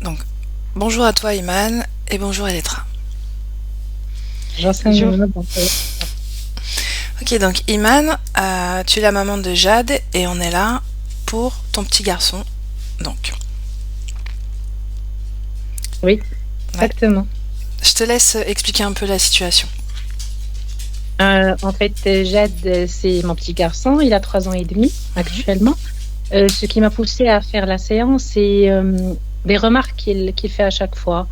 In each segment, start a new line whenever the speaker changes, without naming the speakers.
Donc, bonjour à toi Iman et bonjour Eletra.
Bonjour.
Ok, donc Iman, tu es la maman de Jade et on est là pour ton petit garçon. Donc,
Oui,
ouais.
exactement.
Je te laisse expliquer un peu la situation.
En fait, Jade, c'est mon petit garçon. Il a 3 ans et demi
Mhm,
actuellement. Ce qui m'a poussée à faire la séance, c'est des remarques qu'il fait à chaque fois.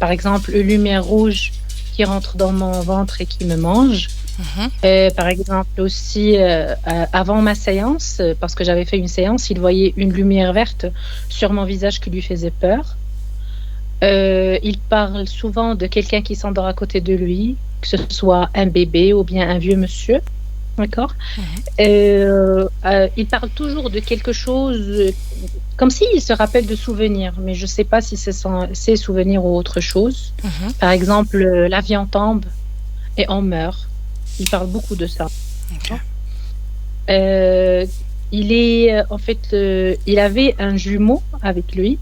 Par exemple, une lumière rouge qui rentre dans mon ventre et qui me mange.
mhm,
Par exemple aussi, avant ma séance, parce que j'avais fait une séance, il voyait une lumière verte sur mon visage qui lui faisait peur. Il parle souvent de quelqu'un qui s'endort à côté de lui, que ce soit un bébé ou bien un vieux monsieur, d'accord?
mhm,
Il parle toujours de quelque chose, comme s'il se rappelle de souvenirs, mais je ne sais pas si c'est ses souvenirs ou autre chose.
mhm.
Par exemple, l'avion tombe et on meurt. Il parle beaucoup de ça.
Ok.
Euh, en fait, il avait un jumeau avec lui.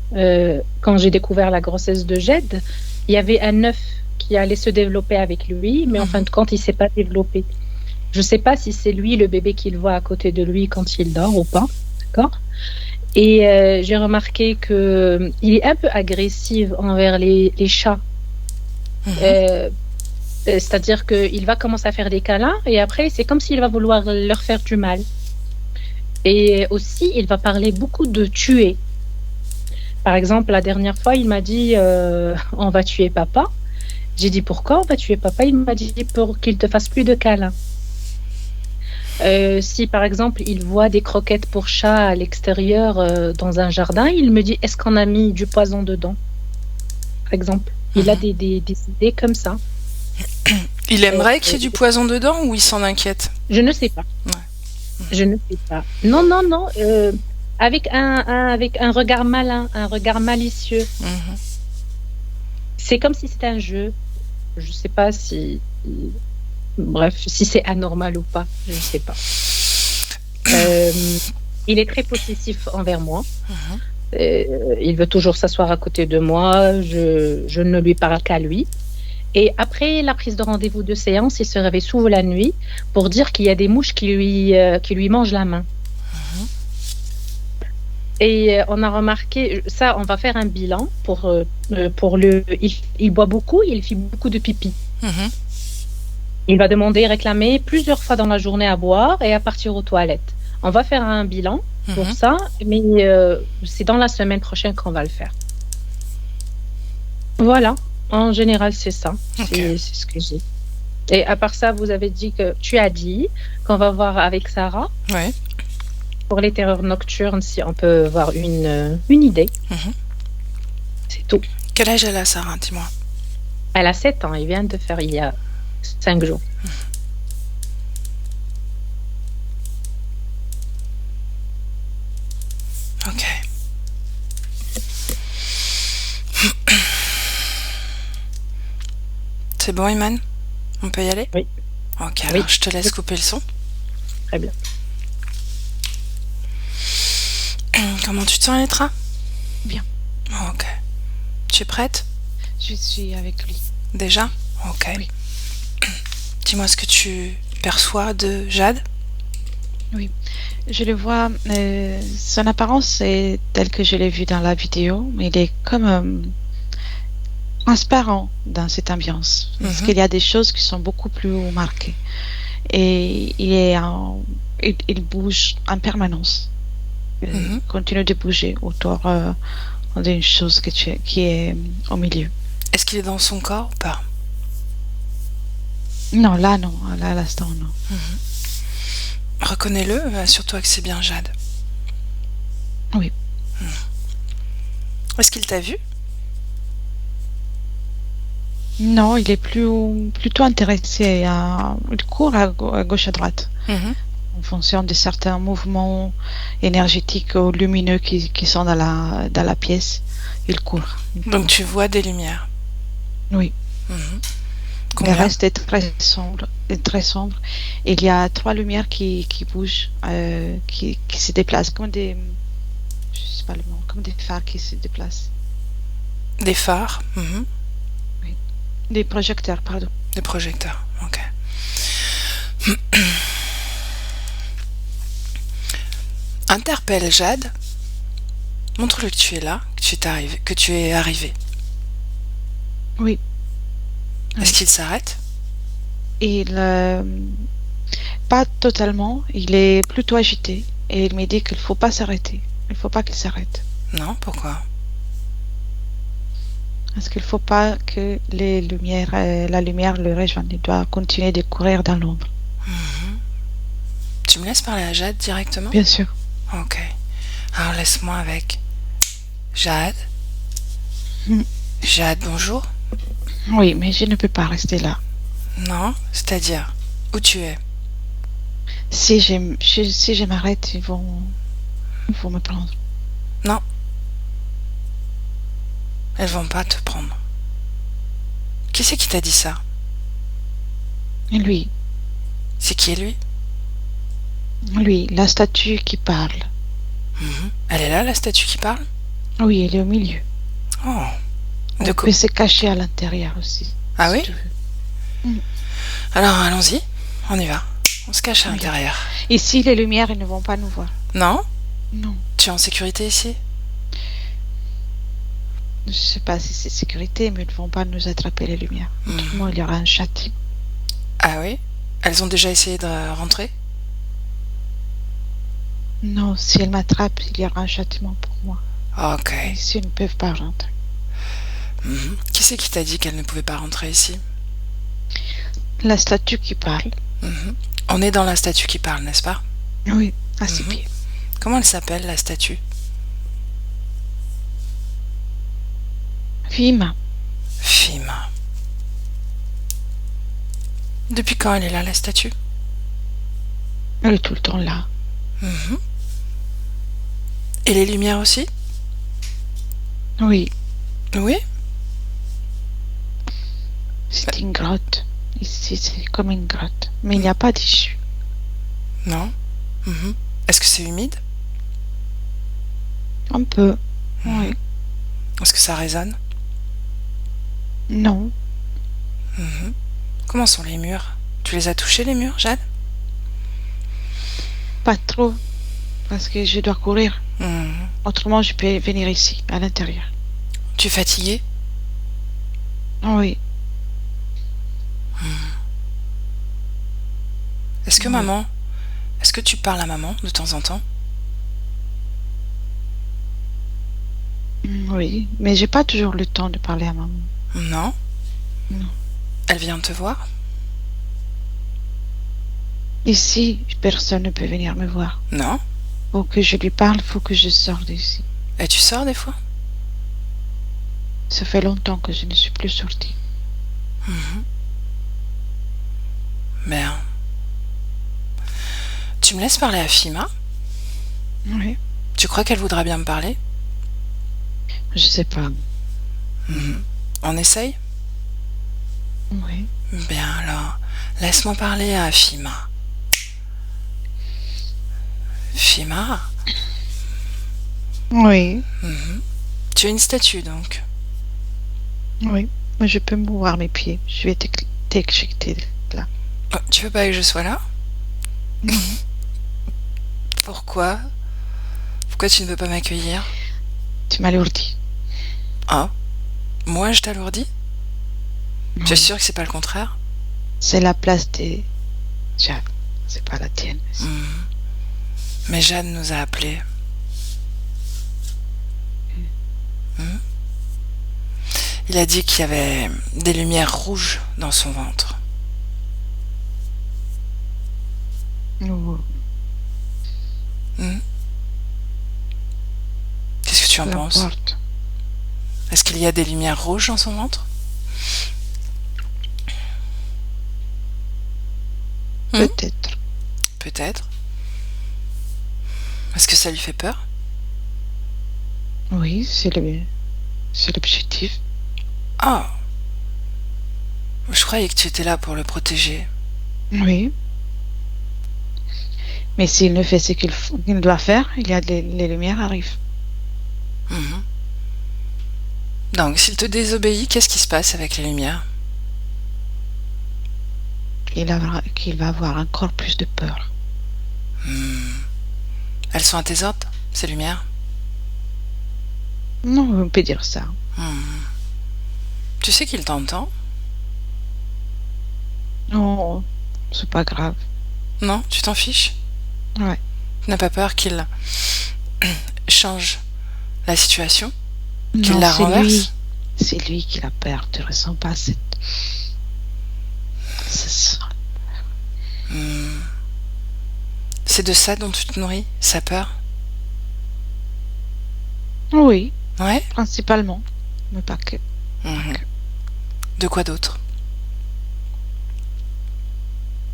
Quand j'ai découvert la grossesse de Jed, il y avait un œuf qui allait se développer avec lui, mais en fin
Mhm.
de compte, il s'est pas développé. Je sais pas si c'est lui le bébé qu'il voit à côté de lui quand il dort ou pas, d'accord? Et j'ai remarqué que il est un peu agressif envers les chats.
Mhm.
Euh, C'est-à-dire qu'il va commencer à faire des câlins et après, c'est comme s'il va vouloir leur faire du mal. Et aussi, il va parler beaucoup de tuer. Par exemple, la dernière fois, il m'a dit on va tuer papa. J'ai dit pourquoi on va tuer papa? Il m'a dit pour qu'il te fasse plus de câlins. Si par exemple, il voit des croquettes pour chat à l'extérieur dans un jardin, il me dit est-ce qu'on a mis du poison dedans? Par exemple, il a
Mhm.
des idées comme ça.
Il
Euh,
aimerait qu'il y ait du poison dedans ou il s'en inquiète?
je ne sais pas.
Ouais.
Je ne sais pas. Non, non, non. Avec avec un regard malin, un regard malicieux.
Mhm.
C'est comme si c'était un jeu. Je sais pas si, bref, si c'est anormal ou pas, je ne sais pas. Euh, il est très possessif envers moi.
Mhm.
Il veut toujours s'asseoir à côté de moi. Je ne lui parle qu'à lui. Et après la prise de rendez-vous de séance, il se réveille souvent la nuit pour dire qu'il y a des mouches qui lui mangent la main. Et on a remarqué, ça, on va faire un bilan pour il boit beaucoup, il fait beaucoup de pipi.
Mhm.
Il va demander, réclamer plusieurs fois dans la journée à boire et à partir aux toilettes. On va faire un bilan pour
Mhm.
ça, mais c'est dans la semaine prochaine qu'on va le faire. Voilà, en général, c'est ça.
Ok.
C'est ce que j'ai. Et à part ça, tu as dit qu'on va voir avec Sarah
Ouais.
pour les terreurs nocturnes si on peut avoir une idée.
Mhm.
C'est tout.
Quel âge elle a, Sarah? Dis-moi.
Elle a 7 ans, il vient de faire il y a 5 jours.
Ok. C'est bon, Iman? On peut y aller?
Oui,
Ok, alors
oui,
je te laisse couper le son.
très bien.
Comment tu te sens, Eletra?
Bien,
Ok. Tu es prête?
je suis avec lui.
Déjà? Ok.
Oui,
Dis-moi ce que tu perçois de Jade.
oui. Je le vois, son apparence est telle que je l'ai vu dans la vidéo, mais il est comme transparent dans cette ambiance. Parce
Mhm,
qu'il y a des choses qui sont beaucoup plus marquées. Et il bouge en permanence. Il
mhm.
continue de bouger autour d'une chose qui est au milieu.
Est-ce qu'il est dans son corps ou pas?
Non, là, non. Là, à l'instant, non.
Reconnais-le, assure-toi que c'est bien Jade.
Oui.
Est-ce qu'il t'a vu?
Non, il est plutôt intéressé il court à gauche à droite
Mhm.
en fonction de certains mouvements énergétiques ou lumineux qui sont dans la pièce. Il court.
Donc tu vois des lumières.
Oui.
Mhm.
Le
Combien?
reste est très sombre, est très sombre. Il y a 3 lumières qui bougent, qui se déplacent je sais pas le nom, comme des phares qui se déplacent.
Des phares.
Des projecteurs, pardon.
Des projecteurs. Ok. Interpelle Jade. Montre-lui que tu es là, que tu es arrivé.
Oui.
Est-ce qu'il s'arrête?
Il, pas totalement. Il est plutôt agité. Et il me dit qu'il faut pas s'arrêter. Il faut pas qu'il s'arrête.
Non, pourquoi?
Parce qu'il faut pas que la lumière le rejoigne. Il doit continuer de courir dans l'ombre.
Tu me laisses parler à Jade directement?
Bien sûr.
Ok. Alors laisse-moi avec Jade. Jade, bonjour.
Oui, mais je ne peux pas rester là.
Non, c'est-à-dire où tu es?
Si je m'arrête, ils vont me prendre.
Non. Elles vont pas te prendre. Qui c'est qui t'a dit ça?
Et lui,
C'est qui est lui?
la statue qui parle.
Elle est là, la statue qui parle?
Oui, elle est au milieu.
Oh.
On peut se cacher à l'intérieur aussi.
Ah
si
oui?
tu veux.
Alors allons-y, on y va. On se cache à
Oui.
l'intérieur.
Ici, les lumières, ils ne vont pas nous voir.
Non?
Non.
Tu es en sécurité ici?
Je ne sais pas si c'est sécurité, mais ils ne vont pas nous attraper les lumières. Autrement, il y aura un châtiment.
Ah oui? Elles ont déjà essayé de rentrer?
Non, si elles m'attrapent, il y aura un châtiment pour moi.
Ok.
Ici, ils ne peuvent pas rentrer.
Qui c'est qui t'a dit qu'elle ne pouvait pas rentrer ici?
La statue qui parle.
On est dans la statue qui parle, n'est-ce pas?
Oui, à ses pieds.
Comment elle s'appelle, la statue?
Fima.
Fima. Depuis quand elle est là, la statue?
Elle est tout le temps là.
Et les lumières aussi?
Oui,
Oui?
c'est une grotte. Ici, c'est comme une grotte. Mais il n'y a pas d'issue.
Non? Est-ce que c'est humide?
Un peu. Oui.
Est-ce que ça résonne?
Non.
Comment sont les murs? Tu les as touchés, les murs, Jade?
Pas trop. Parce que je dois courir. Autrement, je peux venir ici, à l'intérieur.
Tu es fatiguée?
Oui.
Est-ce que maman... Est-ce que tu parles à maman de temps en temps?
Oui, mais j'ai pas toujours le temps de parler à maman.
Non?
Non.
Elle vient te voir?
Ici, personne ne peut venir me voir.
Non?
Pour que je lui parle, faut que je sorte d'ici.
Et tu sors des fois?
Ça fait longtemps que je ne suis plus sortie.
Merde. Tu me laisses parler à Fima?
Oui.
Tu crois qu'elle voudra bien me parler?
Je sais pas.
On essaye?
Oui.
Bien alors, laisse-moi parler à Fima. Fima?
Oui.
Tu es une statue donc?
Oui. Mais je peux mouvoir mes pieds. Je vais t'éjecter là.
Oh, tu veux pas que je sois là? Pourquoi? Pourquoi tu ne veux pas m'accueillir?
Tu m'alourdis.
Ah? Moi je t'alourdis? Tu es
Oui.
sûr que c'est pas le contraire?
C'est la place des Jade. C'est pas la tienne.
Mais Jeanne nous a appelés. Il a dit qu'il y avait des lumières rouges dans son ventre.
Oh,
Qu'est-ce que tu en
peu
penses?
importe.
Est-ce qu'il y a des lumières rouges dans son ventre?
Peut-être.
Peut-être. Est-ce que ça lui fait peur?
Oui, c'est l'objectif.
Ah! Je croyais que tu étais là pour le protéger.
Oui. Mais s'il ne fait ce qu'il doit faire, les lumières arrivent.
Donc, s'il te désobéit, qu'est-ce qui se passe avec les lumières?
Qu'il va avoir encore plus de peur.
Elles sont à tes ordres, ces lumières?
Non, on peut dire ça.
Tu sais qu'il t'entend?
Non, c'est pas grave.
Non, tu t'en fiches?
Ouais.
Tu n'as pas peur qu'il change la situation? Qu'il
Non,
la
c'est
renverse?
lui. C'est lui qui la peur. Tu ressens pas cette. C'est ça.
C'est de ça dont tu te nourris, sa peur?
Oui,
Ouais?
principalement. Mais pas que.
De quoi d'autre?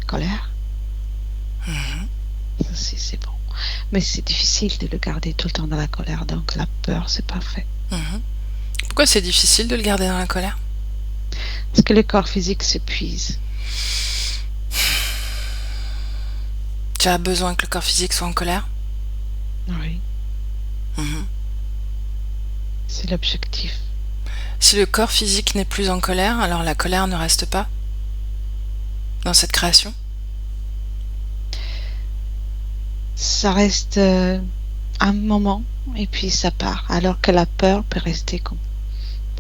Colère. Ça, c'est bon. Mais c'est difficile de le garder tout le temps dans la colère. Donc la peur, c'est parfait.
Pourquoi c'est difficile de le garder dans la colère?
Parce que le corps physique s'épuise.
Tu as besoin que le corps physique soit en colère?
Oui, c'est l'objectif.
Si le corps physique n'est plus en colère, alors la colère ne reste pas dans cette création?
Ça reste un moment et puis ça part. Alors que la peur peut rester comme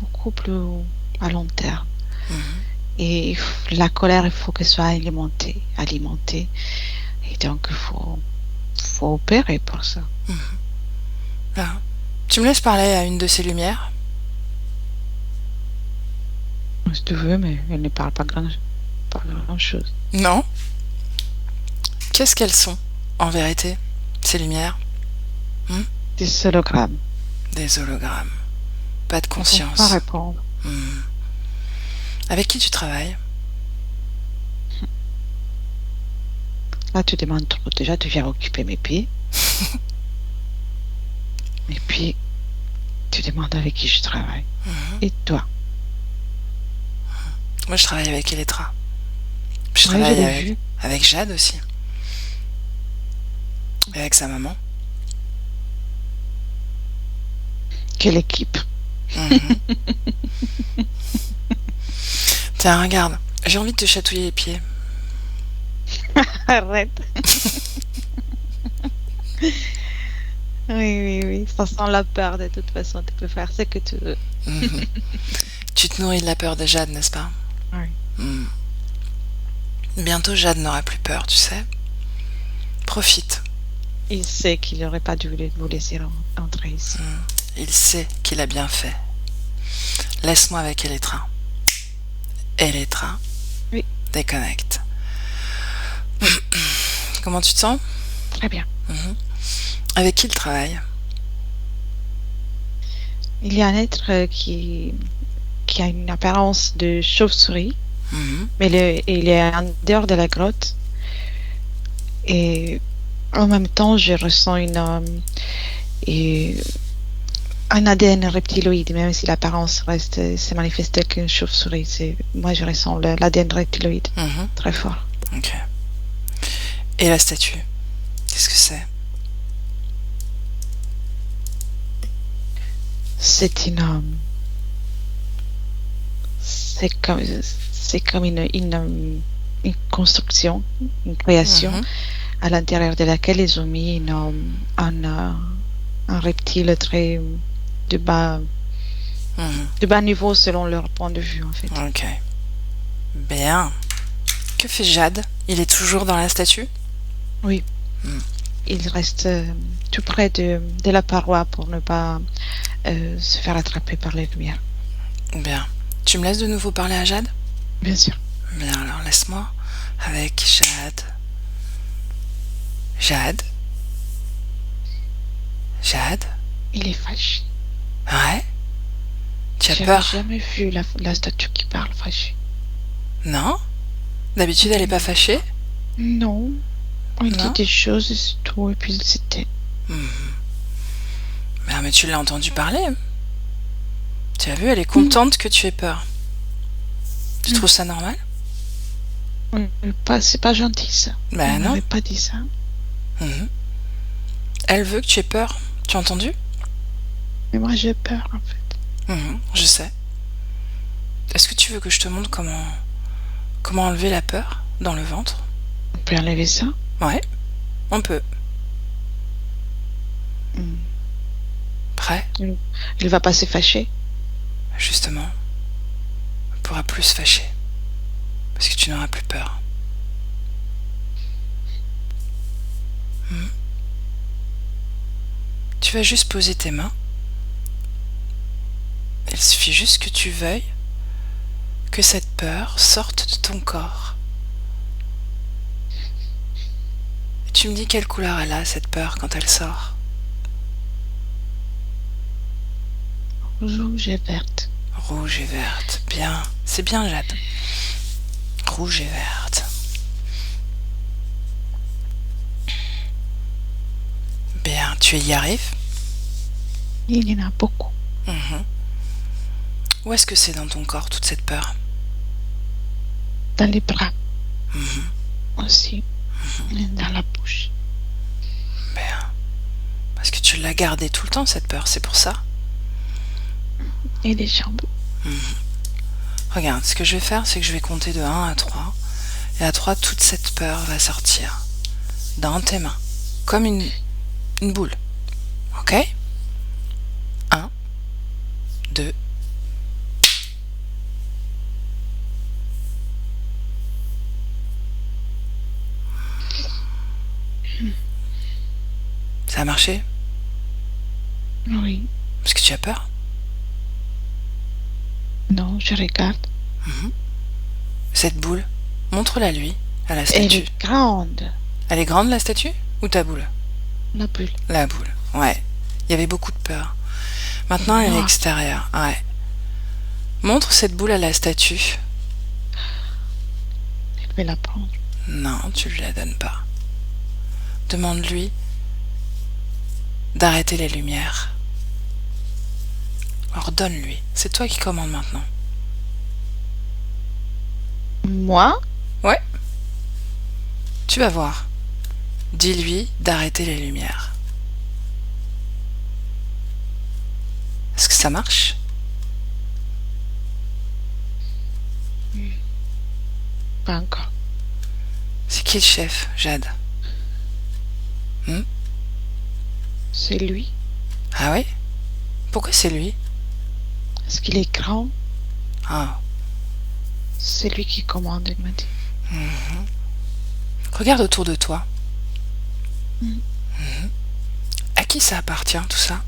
beaucoup plus à long terme. Et la colère, il faut qu'elle soit alimentée. Et donc, il faut opérer pour ça.
Là. Tu me laisses parler à une de ces lumières?
Si tu veux, mais elle ne parle pas grand-chose.
Non? Qu'est-ce qu'elles sont, en vérité, ces lumières?
Des hologrammes.
Des hologrammes. Pas de
On peut
conscience.
pas répondre.
Avec qui tu travailles?
Là, tu demandes trop. Déjà, tu viens occuper mes pieds. Et puis, tu demandes avec qui je travaille. Et toi?
Moi, je travaille avec Elettra. Je
Ouais, je
travaille
l'ai vu.
avec Jade aussi. Et avec sa maman.
Quelle équipe?
Tiens, regarde. J'ai envie de te chatouiller les pieds.
Arrête. Oui. Ça sent la peur de toute façon. Tu peux faire ce que tu veux.
Tu te nourris de la peur de Jade, n'est-ce pas?
Oui.
Bientôt, Jade n'aura plus peur, tu sais. Profite.
Il sait qu'il n'aurait pas dû vous laisser entrer ici.
Il sait qu'il a bien fait. Laisse-moi avec Elettra. Elettra.
Oui.
Déconnecte. Comment tu te sens?
Très bien.
Avec qui il travaille?
Il y a un être qui a une apparence de chauve-souris, mais il est en dehors de la grotte. Et en même temps, je ressens un ADN reptiloïde, même si l'apparence se manifeste qu'une chauve-souris. Moi, je ressens l'ADN reptiloïde très fort.
Ok. Et la statue? Qu'est-ce que c'est?
C'est comme une construction, une création à l'intérieur de laquelle ils ont mis un reptile très de bas niveau selon leur point de vue en fait.
Ok. Bien. Que fait Jade? Il est toujours dans la statue?
Oui. Il reste tout près de la paroi pour ne pas se faire attraper par les lumières.
Bien. Tu me laisses de nouveau parler à Jade?
Bien sûr.
Bien, alors laisse-moi avec Jade. Jade? Jade?
Il est fâché.
Ouais? Tu as
J'avais
peur?
jamais vu la statue qui parle fâchée.
Non? D'habitude, elle est pas fâchée?
Non. Il
Non?
dit des choses et c'est tout, et puis c'était.
Mais tu l'as entendu parler. Tu as vu, elle est contente que tu aies peur. Tu trouves ça normal?
C'est pas gentil ça.
Ben
On
non.
m'avait pas dit ça.
Elle veut que tu aies peur. Tu as entendu?
Mais moi j'ai peur en fait.
Je sais. Est-ce que tu veux que je te montre comment enlever la peur dans le ventre?
On peut enlever ça?
Ouais, on peut.
Hmm.
Prêt?
Il va pas se fâcher.
Justement, on pourra plus se fâcher. Parce que tu n'auras plus peur. Tu vas juste poser tes mains. Il suffit juste que tu veuilles que cette peur sorte de ton corps. Et tu me dis quelle couleur elle a, cette peur, quand elle sort.
Rouge et verte.
Rouge et verte. Bien. C'est bien, Jade. Rouge et verte. Bien. Tu y arrives?
Il y en a beaucoup.
Où est-ce que c'est dans ton corps, toute cette peur?
Dans les bras. Aussi. Et dans la bouche.
Bien. Parce que tu l'as gardée tout le temps, cette peur, c'est pour ça.
Et les jambes.
Regarde, ce que je vais faire, c'est que je vais compter de 1 à 3. Et à 3, toute cette peur va sortir dans tes mains. Comme une boule. Ok? 1, 2. Ça a marché?
Oui.
Parce que tu as peur?
Non, je regarde.
Cette boule, montre-la lui, à la
Elle
statue.
est grande.
Elle est grande, la statue? Ou ta boule?
La bulle.
La boule, ouais. Il y avait beaucoup de peur. Maintenant, elle est
Noir.
extérieure, ouais. Montre cette boule à la statue.
Je vais la prendre.
Non, tu lui la donnes pas. Demande-lui d'arrêter les lumières. Ordonne-lui. C'est toi qui commandes maintenant.
Moi?
Ouais. Tu vas voir. Dis-lui d'arrêter les lumières. Est-ce que ça marche?
Pas encore.
C'est qui le chef, Jade?
C'est lui.
Ah oui? Pourquoi c'est lui?
Parce qu'il est grand.
Ah.
C'est lui qui commande, il m'a dit.
Regarde autour de toi.
Mhm.
À qui ça appartient, tout ça?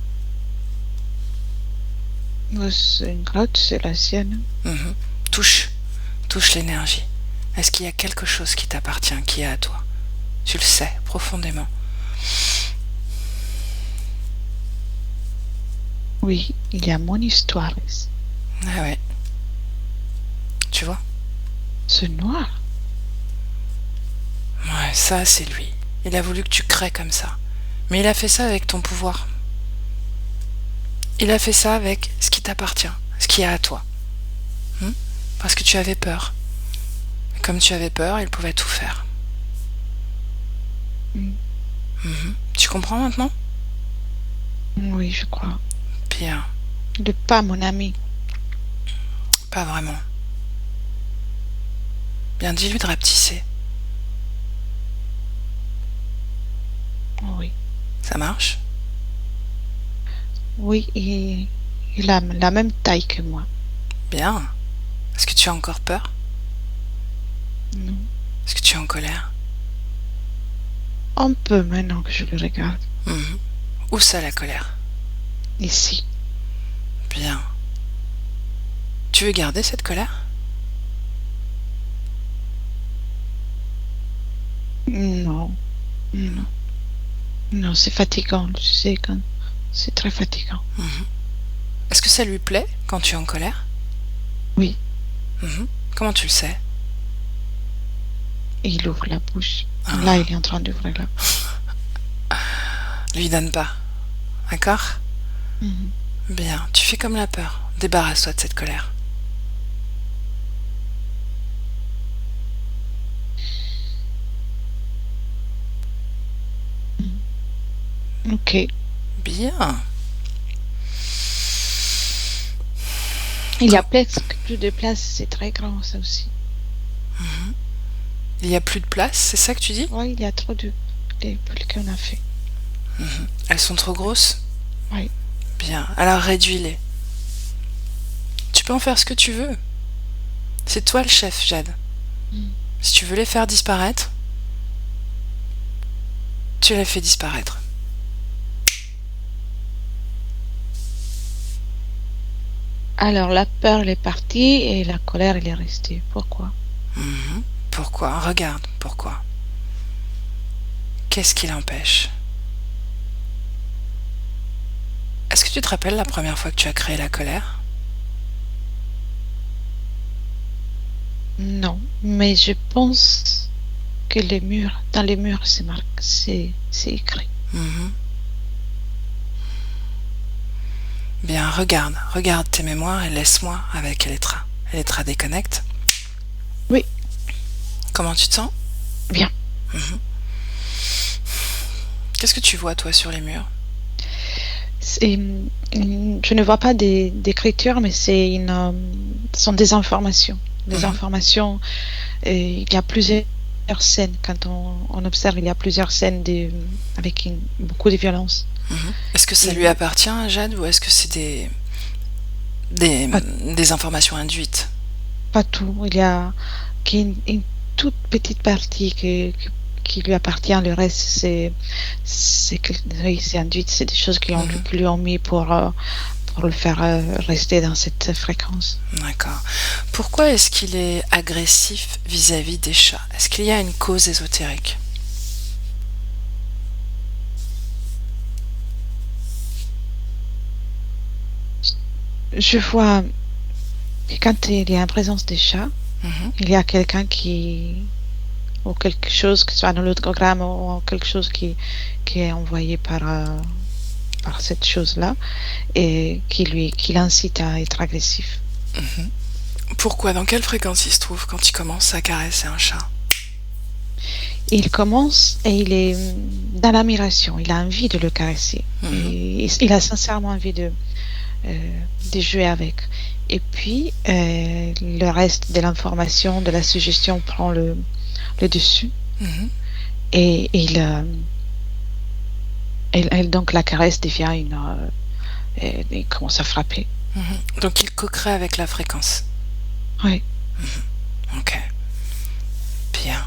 C'est une grotte, c'est la sienne.
Touche. Touche l'énergie. Est-ce qu'il y a quelque chose qui t'appartient, qui est à toi? Tu le sais, profondément.
Oui, il y a mon histoire ici.
Ah ouais. Tu vois?
C'est noir.
Ouais, ça, c'est lui. Il a voulu que tu crées comme ça. Mais il a fait ça avec ton pouvoir. Il a fait ça avec ce qui t'appartient, ce qui est à toi. Parce que tu avais peur. Et comme tu avais peur, il pouvait tout faire. Tu comprends maintenant?
Oui, je crois.
Bien.
Il n'est pas mon ami.
Pas vraiment. Bien, dis-lui de rapetisser.
Oui.
Ça marche?
Oui, il a la même taille que moi.
Bien. Est-ce que tu as encore peur?
Non.
Est-ce que tu es en colère?
Un peu maintenant que je le regarde.
Où ça, la colère?
Ici.
Bien. Tu veux garder cette colère?
Non. Non. Non, c'est fatigant, tu sais, quand c'est très fatigant.
Est-ce que ça lui plaît quand tu es en colère?
Oui.
Comment tu le sais?
Et il ouvre la bouche. Là, il est en train d'ouvrir la bouche.
Lui donne pas. D'accord? Bien. Tu fais comme la peur. Débarrasse-toi de cette colère.
Ok.
Bien.
Il y a presque plus de place, c'est très grand ça aussi.
Il y a plus de place, c'est ça que tu dis?
Oui, il y a trop de les bulles qu'on a fait.
Elles sont trop grosses?
Oui.
Bien, alors réduis-les. Tu peux en faire ce que tu veux. C'est toi le chef, Jade. Si tu veux les faire disparaître, tu les fais disparaître.
Alors la peur elle est partie et la colère elle est restée. Pourquoi?
Pourquoi? Regarde, pourquoi? Qu'est-ce qui l'empêche? Est-ce que tu te rappelles la première fois que tu as créé la colère?
Non, mais je pense que dans les murs c'est marqué, c'est écrit.
Bien, regarde tes mémoires et laisse-moi avec Elettra. Elettra déconnecte.
Oui.
Comment tu te sens?
Bien.
Qu'est-ce que tu vois, toi, sur les murs?
Je ne vois pas d'écriture, mais ce sont des informations. Des informations. Il y a plusieurs scènes. Quand on observe, il y a plusieurs scènes avec beaucoup de violence.
Est-ce que ça lui appartient à Jade ou est-ce que c'est des informations induites?
Pas tout. Il y a une toute petite partie qui lui appartient. Le reste, c'est induit. C'est des choses qui lui ont mis pour le faire rester dans cette fréquence.
D'accord. Pourquoi est-ce qu'il est agressif vis-à-vis des chats? Est-ce qu'il y a une cause ésotérique?
Je vois que quand il y a en présence des chats, il y a quelqu'un ou quelque chose, que ce soit dans l'autogramme ou quelque chose qui est envoyé par cette chose-là et qui l'incite à être agressif.
Pourquoi? Dans quelle fréquence il se trouve quand il commence à caresser un chat?
Il commence et il est dans l'admiration, il a envie de le caresser. Et il a sincèrement envie de jouer avec. Et puis, le reste de l'information, de la suggestion prend le dessus. Et donc la caresse devient il commence à frapper.
Donc il coquerait avec la fréquence.
Oui.
Ok. Bien.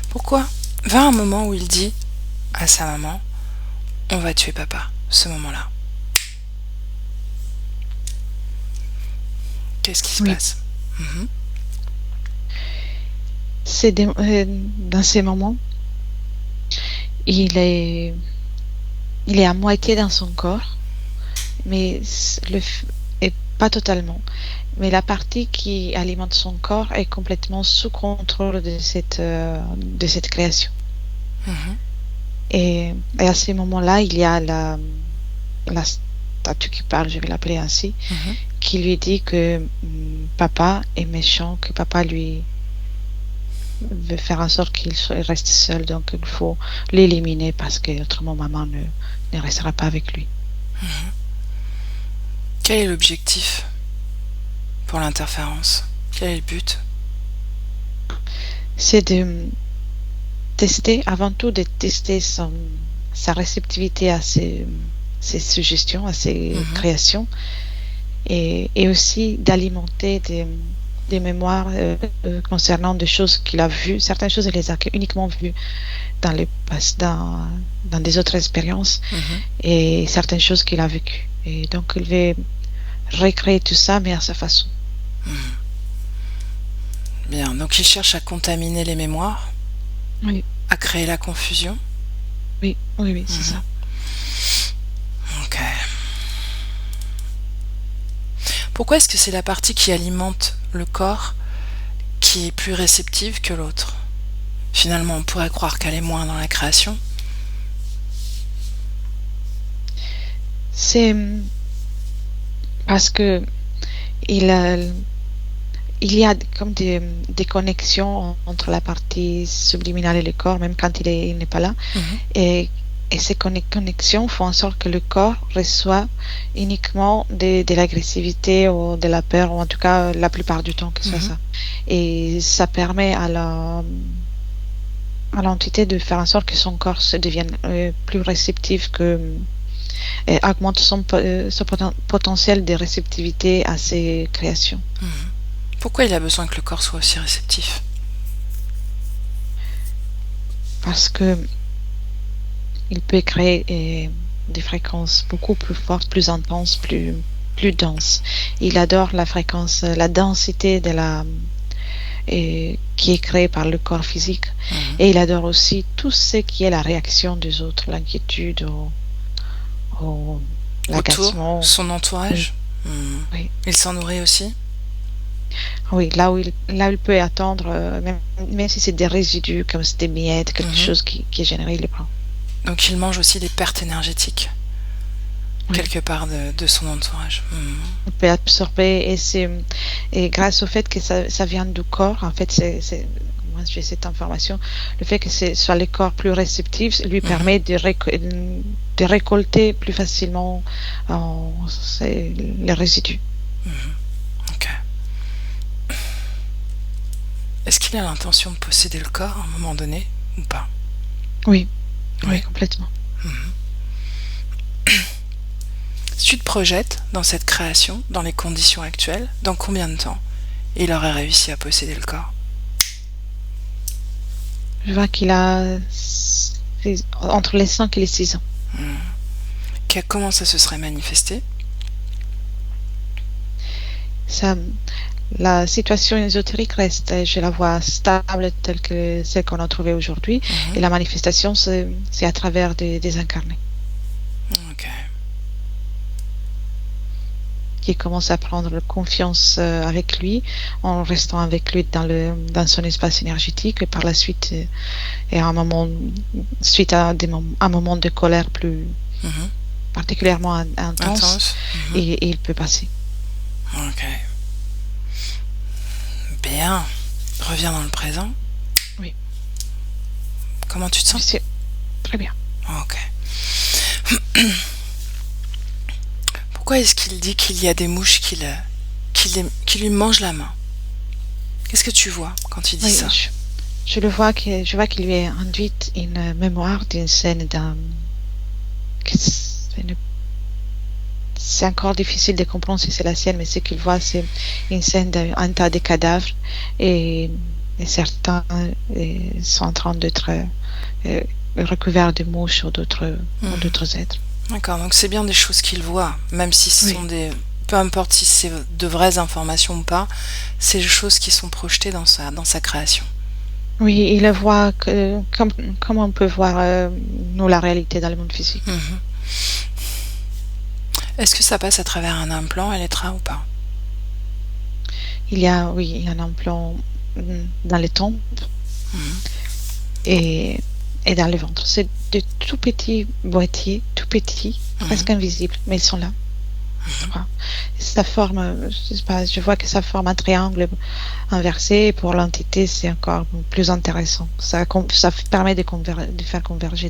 Pourquoi? Va un moment où il dit à sa maman, on va tuer papa, ce moment-là. Qu'est-ce qui se passe?
C'est dans ces moments, il est à moitié dans son corps, mais et pas totalement. Mais la partie qui alimente son corps est complètement sous contrôle de cette création. Et à ces moments-là, il y a la statue qui parle, je vais l'appeler ainsi, qui lui dit que papa est méchant, que papa lui veut faire en sorte qu'il reste seul, donc il faut l'éliminer parce que autrement maman ne restera pas avec lui.
Quel est l'objectif pour l'interférence? Quel est le but?
C'est de tester, avant tout de tester sa réceptivité à ces suggestions, à ces créations, et aussi d'alimenter des mémoires concernant des choses qu'il a vues. Certaines choses, il les a uniquement vues dans des autres expériences, et certaines choses qu'il a vécues. Et donc, il va recréer tout ça, mais à sa façon.
Bien, donc il cherche à contaminer les mémoires, à créer la confusion.
Oui, c'est ça.
Ok. Pourquoi est-ce que c'est la partie qui alimente le corps qui est plus réceptive que l'autre? Finalement, on pourrait croire qu'elle est moins dans la création.
C'est parce que il y a comme des connexions entre la partie subliminale et le corps, même quand il n'est pas là, et et ces connexions font en sorte que le corps reçoit uniquement de l'agressivité ou de la peur, ou en tout cas la plupart du temps que ce soit ça. Et ça permet à l'entité de faire en sorte que son corps se devienne plus réceptif, et augmente son potentiel de réceptivité à ses créations.
Pourquoi il a besoin que le corps soit aussi réceptif?
Parce que il peut créer des fréquences beaucoup plus fortes, plus intenses, plus denses. Il adore la fréquence, la densité qui est créée par le corps physique. Et il adore aussi tout ce qui est la réaction des autres, l'inquiétude ou l'agacement.
Autour, son entourage.
Oui.
Il s'en nourrit aussi?
Oui, là où il peut attendre, même si c'est des résidus, comme c'est des miettes, quelque chose qui est généré, il les prend.
Donc il mange aussi des pertes énergétiques, quelque part de son entourage.
Il peut absorber, et grâce au fait que ça vient du corps, en fait, moi j'ai cette information, le fait que ce soit les corps plus réceptifs lui permet de récolter plus facilement les résidus.
Ok. Est-ce qu'il a l'intention de posséder le corps à un moment donné ou pas?
Oui, complètement.
Si tu te projettes dans cette création, dans les conditions actuelles, dans combien de temps il aurait réussi à posséder le corps?
Je vois qu'il a entre les 5 et les 6 ans.
Comment ça se serait manifesté?
La situation ésotérique reste, je la vois stable telle que celle qu'on a trouvée aujourd'hui, et la manifestation, c'est à travers des incarnés.
Ok.
Qui commence à prendre confiance avec lui, en restant avec lui dans son espace énergétique, et par la suite, suite à un moment de colère plus particulièrement intense. Et il peut passer.
Ok. Bien. Reviens dans le présent.
Oui.
Comment tu te sens?
Très bien.
Ok. Pourquoi est-ce qu'il dit qu'il y a des mouches qui lui mangent la main? Qu'est-ce que tu vois quand il dit ça?
Je vois qu'il lui est induite une mémoire d'une scène c'est encore difficile de comprendre si c'est la sienne, mais ce qu'il voit, c'est une scène d'un tas de cadavres, et certains sont en train d'être recouverts de mouches ou d'autres êtres.
D'accord, donc c'est bien des choses qu'il voit, même si ce sont peu importe si c'est de vraies informations ou pas, c'est des choses qui sont projetées dans sa création.
Oui, il le voit comme on peut voir nous la réalité dans le monde physique.
Est-ce que ça passe à travers un implant, Elettra, ou pas?
Il y a un implant dans les tempes et dans le ventre. C'est de tout petits boîtiers, tout petits, presque invisibles, mais ils sont là. Ça forme, je vois que ça forme un triangle inversé, et pour l'entité, c'est encore plus intéressant. Ça permet de faire converger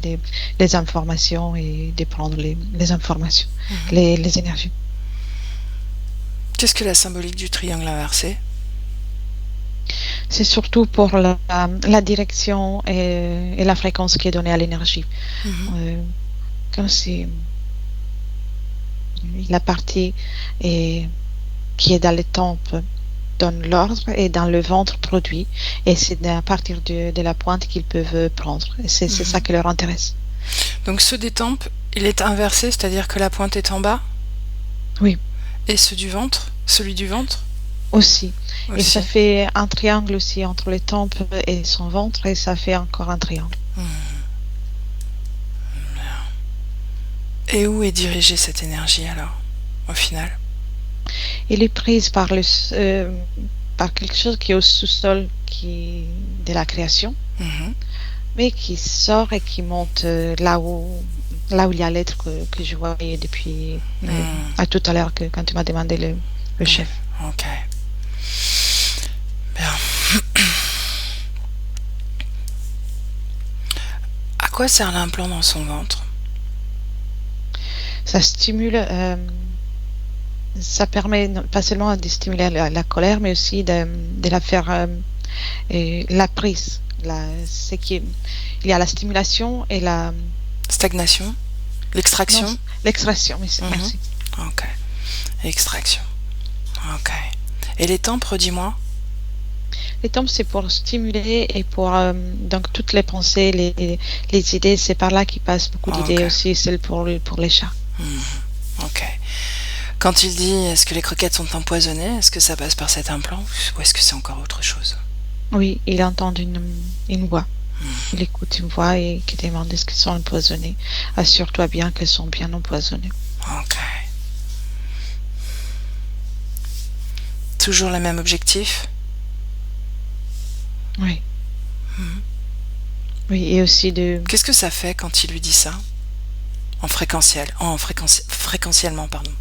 les informations et de prendre les informations, les énergies.
Qu'est-ce que la symbolique du triangle inversé?
C'est surtout pour la direction et la fréquence qui est donnée à l'énergie. Comme si la partie qui est dans les tempes donne l'ordre, et dans le ventre produit, et c'est à partir de la pointe qu'ils peuvent prendre. Et c'est ça qui leur intéresse.
Donc ceux des tempes, il est inversé, c'est-à-dire que la pointe est en bas?
Oui.
Et celui du ventre?
Aussi. Et ça fait un triangle aussi entre les tempes et son ventre, et ça fait encore un triangle.
Et où est dirigée cette énergie alors, au final?
Elle est prise par quelque chose qui est au sous-sol de la création, mais qui sort et qui monte là où il y a l'être que je voyais depuis à tout à l'heure quand tu m'as demandé le chef.
Ok. Bien. À quoi sert l'implant dans son ventre?
ça stimule, ça permet pas seulement de stimuler la colère, mais aussi de la faire la prise. Il y a la stimulation et la
Stagnation? L'extraction?
non, l'extraction. Merci.
Ok. Extraction. Ok. Et les tempres, dis-moi?
Les tempes, c'est pour stimuler et pour donc toutes les pensées, les idées, c'est par là qu'il passe beaucoup d'idées aussi, celles pour les chats.
Ok. Quand il dit est-ce que les croquettes sont empoisonnées, est-ce que ça passe par cet implant ou est-ce que c'est encore autre chose?
Oui, il entend une voix. Il écoute une voix et qui demande est-ce qu'elles sont empoisonnées. Assure-toi bien qu'elles sont bien empoisonnées.
Ok. Toujours le même objectif?
Oui. Oui, et aussi de...
Qu'est-ce que ça fait quand il lui dit ça? Fréquentiellement, pardon.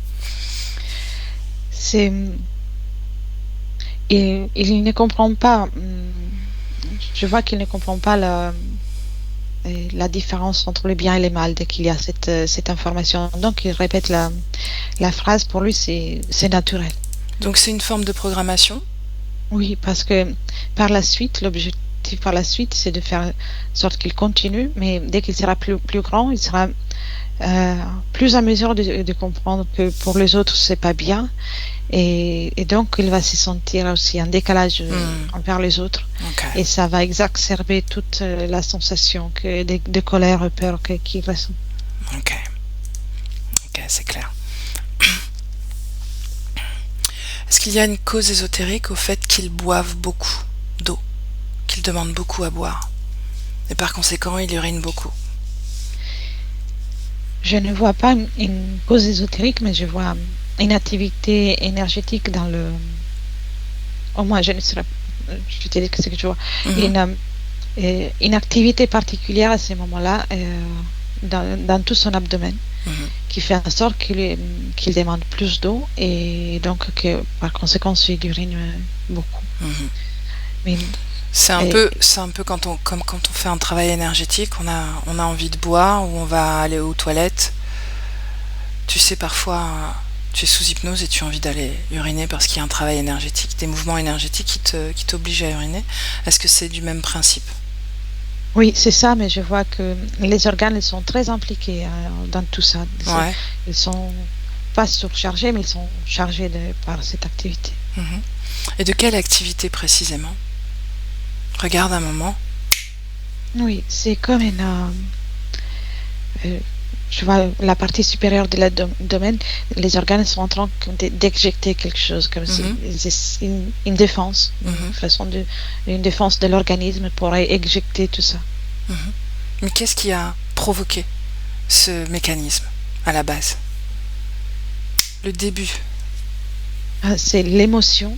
C'est... il ne comprend pas... Je vois qu'il ne comprend pas la différence entre le bien et le mal dès qu'il y a cette information. Donc, il répète la phrase. Pour lui, c'est naturel.
Donc, c'est une forme de programmation?
Oui, parce que par la suite, l'objectif par la suite, c'est de faire en sorte qu'il continue, mais dès qu'il sera plus grand, il sera plus à mesure de comprendre que pour les autres, c'est pas bien. Et donc, il va se sentir aussi en décalage envers les autres.
Okay.
Et ça va exacerber toute la sensation de colère et peur qu'il ressent.
Ok, c'est clair. Est-ce qu'il y a une cause ésotérique au fait qu'il boive beaucoup d'eau, qu'il demande beaucoup à boire, et par conséquent, il urine beaucoup?
Je ne vois pas une cause ésotérique, mais je vois une activité énergétique dans le... Au moins, je te dis que c'est que je vois. Une activité particulière à ce moment-là dans tout son abdomen qui fait en sorte qu'il demande plus d'eau et donc que par conséquent il urine beaucoup. Mais,
c'est un peu comme quand on fait un travail énergétique, on a envie de boire ou on va aller aux toilettes. Tu sais, parfois tu es sous hypnose et tu as envie d'aller uriner parce qu'il y a un travail énergétique, des mouvements énergétiques qui t'obligent à uriner. Est-ce que c'est du même principe?
Oui, c'est ça, mais je vois que les organes ils sont très impliqués dans tout ça.
Ouais.
Ils sont pas surchargés, mais ils sont chargés par cette activité.
Et de quelle activité précisément? Regarde un moment.
Oui, c'est comme je vois la partie supérieure de l'abdomen, les organes sont en train d'éjecter quelque chose, comme une défense, une défense de l'organisme pour éjecter tout ça.
Mais qu'est-ce qui a provoqué ce mécanisme à la base? Le début?
C'est l'émotion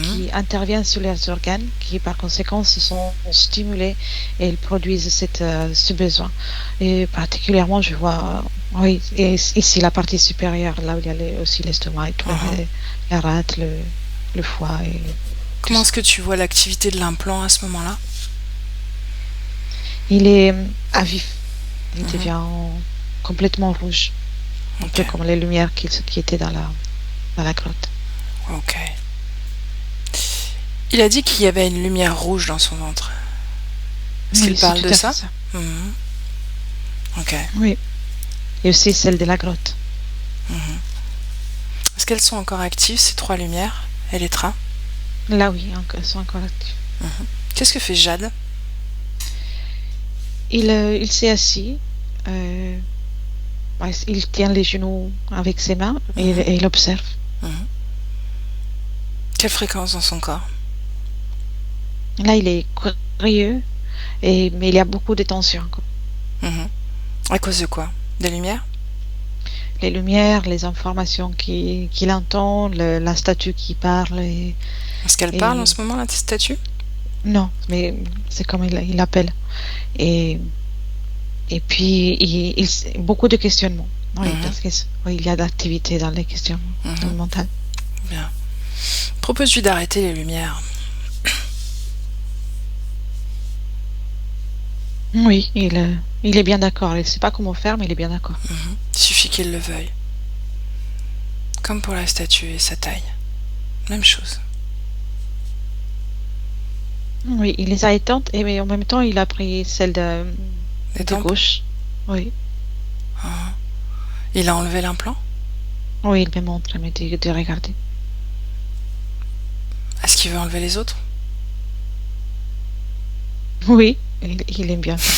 qui intervient sur les organes, qui par conséquent se sont stimulés et ils produisent ce besoin. Et particulièrement, je vois, oui, et ici la partie supérieure, là où il y a aussi l'estomac, et la rate, le foie.
Comment est-ce que tu vois l'activité de l'implant à ce moment-là?
Il est à vif. Il devient complètement rouge. Un peu comme les lumières qui étaient dans la grotte.
Ok. Il a dit qu'il y avait une lumière rouge dans son ventre. Est-ce qu'il parle de ça? Ok.
Oui. Et aussi celle de la grotte.
Est-ce qu'elles sont encore actives, ces 3 lumières, et les trains?
Là, oui, elles sont encore actives.
Qu'est-ce que fait Jade?
Il s'est assis. Il tient les genoux avec ses mains et il observe.
Quelle fréquence dans son corps?
Là, il est curieux, mais il y a beaucoup de tension.
À cause de quoi? Des lumières?
Les lumières, les informations qu'il entend, la statue qui parle.
Est-ce qu'elle parle en ce moment, la statue?
Non, mais c'est comme il appelle. Et puis, beaucoup de questionnements. Oui, parce qu'il y a d'activité dans les questionnements, dans le mental.
Bien. Propose-lui d'arrêter les lumières.
Oui, il est bien d'accord. Il ne sait pas comment faire, mais il est bien d'accord.
Il suffit qu'il le veuille. Comme pour la statue et sa taille. Même chose.
Oui, il les a éteintes, et mais en même temps, il a pris celle
Des
de
tempes.
gauche. Oui,
Ah. Il a enlevé l'implant.
oui, il me montre, il me dit de regarder.
Est-ce qu'il veut enlever les autres?
Oui, il aime bien ça.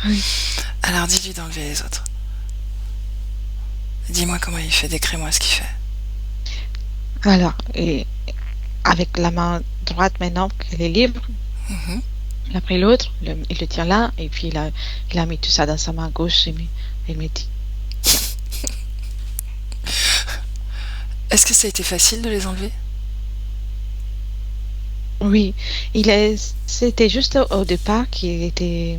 Oui.
Alors dis-lui d'enlever les autres. Dis-moi comment il fait, décris-moi ce qu'il fait.
Alors, et avec la main droite maintenant qu'elle est libre,
Mhm.
il a pris l'autre, il le tient là, et puis il a mis tout ça dans sa main gauche, et il me dit,
Est-ce que ça a été facile de les enlever?
oui, c'était juste au départ qu'il était,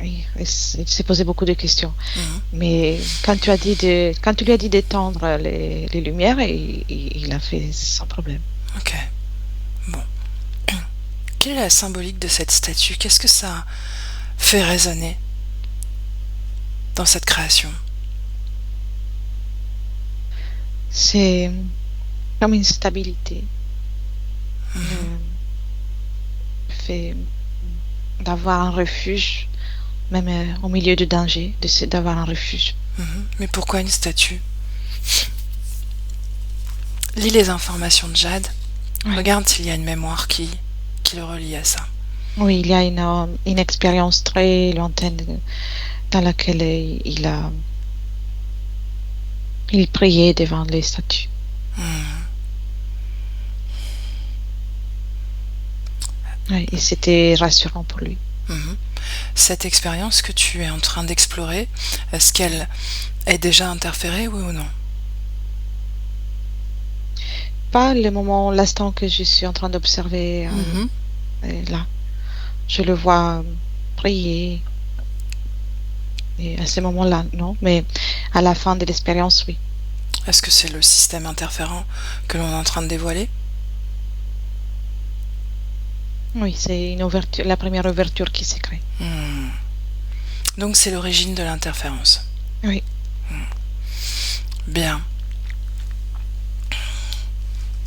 oui, il s'est posé beaucoup de questions.
Mhm.
Mais quand tu lui as dit d'étendre les lumières, il a fait sans problème.
Ok. Bon. Quelle est la symbolique de cette statue? Qu'est-ce que ça fait résonner dans cette création?
C'est comme une stabilité,
Mhm.
le fait d'avoir un refuge, même au milieu du danger, d'avoir un refuge.
Mhm. Mais pourquoi une statue? Lis les informations de Jade.
Oui.
Regarde s'il y a une mémoire qui le relie à ça.
Oui, il y a une expérience très lointaine dans laquelle il priait devant les statues.
Mhm.
Oui, et c'était rassurant pour lui.
Mhm. Cette expérience que tu es en train d'explorer, est-ce qu'elle est déjà interférée, oui ou non?
Pas le moment, l'instant que je suis en train d'observer
Mhm.
là. Je le vois prier. Et à ce moment-là, non. Mais à la fin de l'expérience, oui.
Est-ce que c'est le système interférent que l'on est en train de dévoiler?
Oui, c'est une ouverture, la première ouverture qui s'est créée.
Hmm. Donc c'est l'origine de l'interférence.
Oui.
Bien.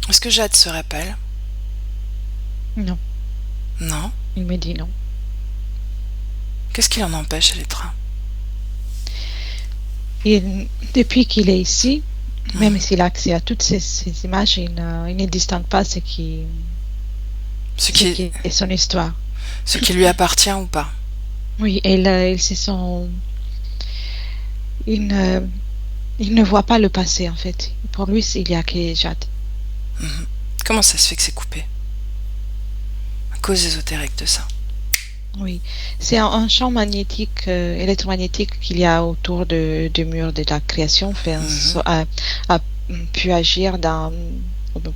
Est-ce que Jade se rappelle?
Non.
Non.
Il me dit non.
Qu'est-ce qui l'en empêche, Elettra?
Et depuis qu'il est ici, même
Hmm.
s'il a accès à toutes ces images, il ne distingue pas
Ce
ce
qui,
qui est son histoire.
ce qui lui appartient ou pas?
Oui, et là, il ne voit pas le passé, en fait. Pour lui, il y a que Jade.
Mhm. Comment ça se fait que c'est coupé? À cause ésotérique de ça.
Oui, c'est un champ magnétique, électromagnétique qu'il y a autour du mur de la création,
Mhm.
a pu agir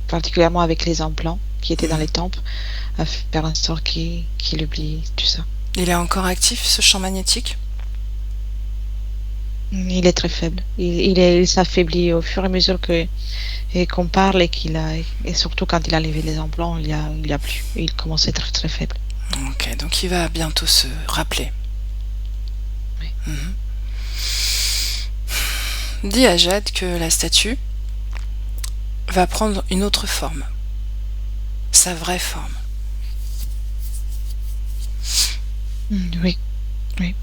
particulièrement avec les implants qui étaient dans
Mhm.
les tempes, à faire en sorte qu'il oublie tout ça.
Il est encore actif, ce champ magnétique?
Il est très faible. Il s'affaiblit au fur et à mesure et qu'on parle et surtout quand il a levé les implants, il y a plus. Il commence à être très faible.
Ok, donc il va bientôt se rappeler.
Oui.
Mhm. Dis à Jade que la statue va prendre une autre forme, sa vraie forme.
Oui, oui.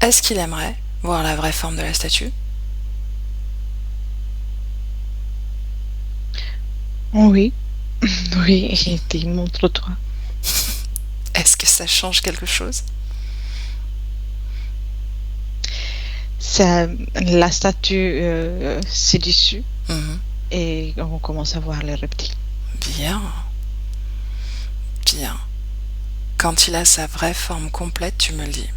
Est-ce qu'il aimerait voir la vraie forme de la statue?
Oui, oui, il dit montre-toi.
Est-ce que ça change quelque chose?
La statue s'est dessus
Mhm.
et on commence à voir les reptiles.
Bien, bien. Quand il a sa vraie forme complète, tu me le dis.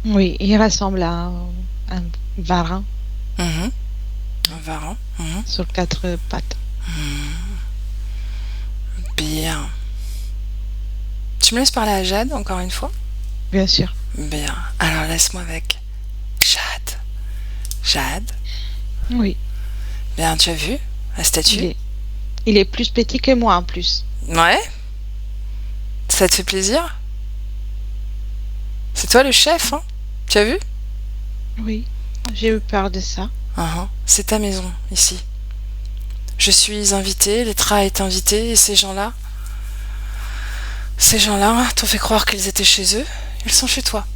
Oui, il ressemble à un varan
Mhm. Un varan. Mhm.
sur quatre pattes.
Bien. Tu me laisses parler à Jade encore une fois?
Bien sûr.
Bien. Alors laisse-moi avec Jade. Jade.
Oui,
Bien, tu as vu la
il
statue?
est, Il est plus petit que moi en plus.
Ouais? Ça te fait plaisir? C'est toi le chef, hein? Tu as vu?
Oui, j'ai eu peur de ça.
C'est ta maison, ici. Je suis invitée, Letra est invitée, et ces gens-là t'ont fait croire qu'ils étaient chez eux, ils sont chez toi.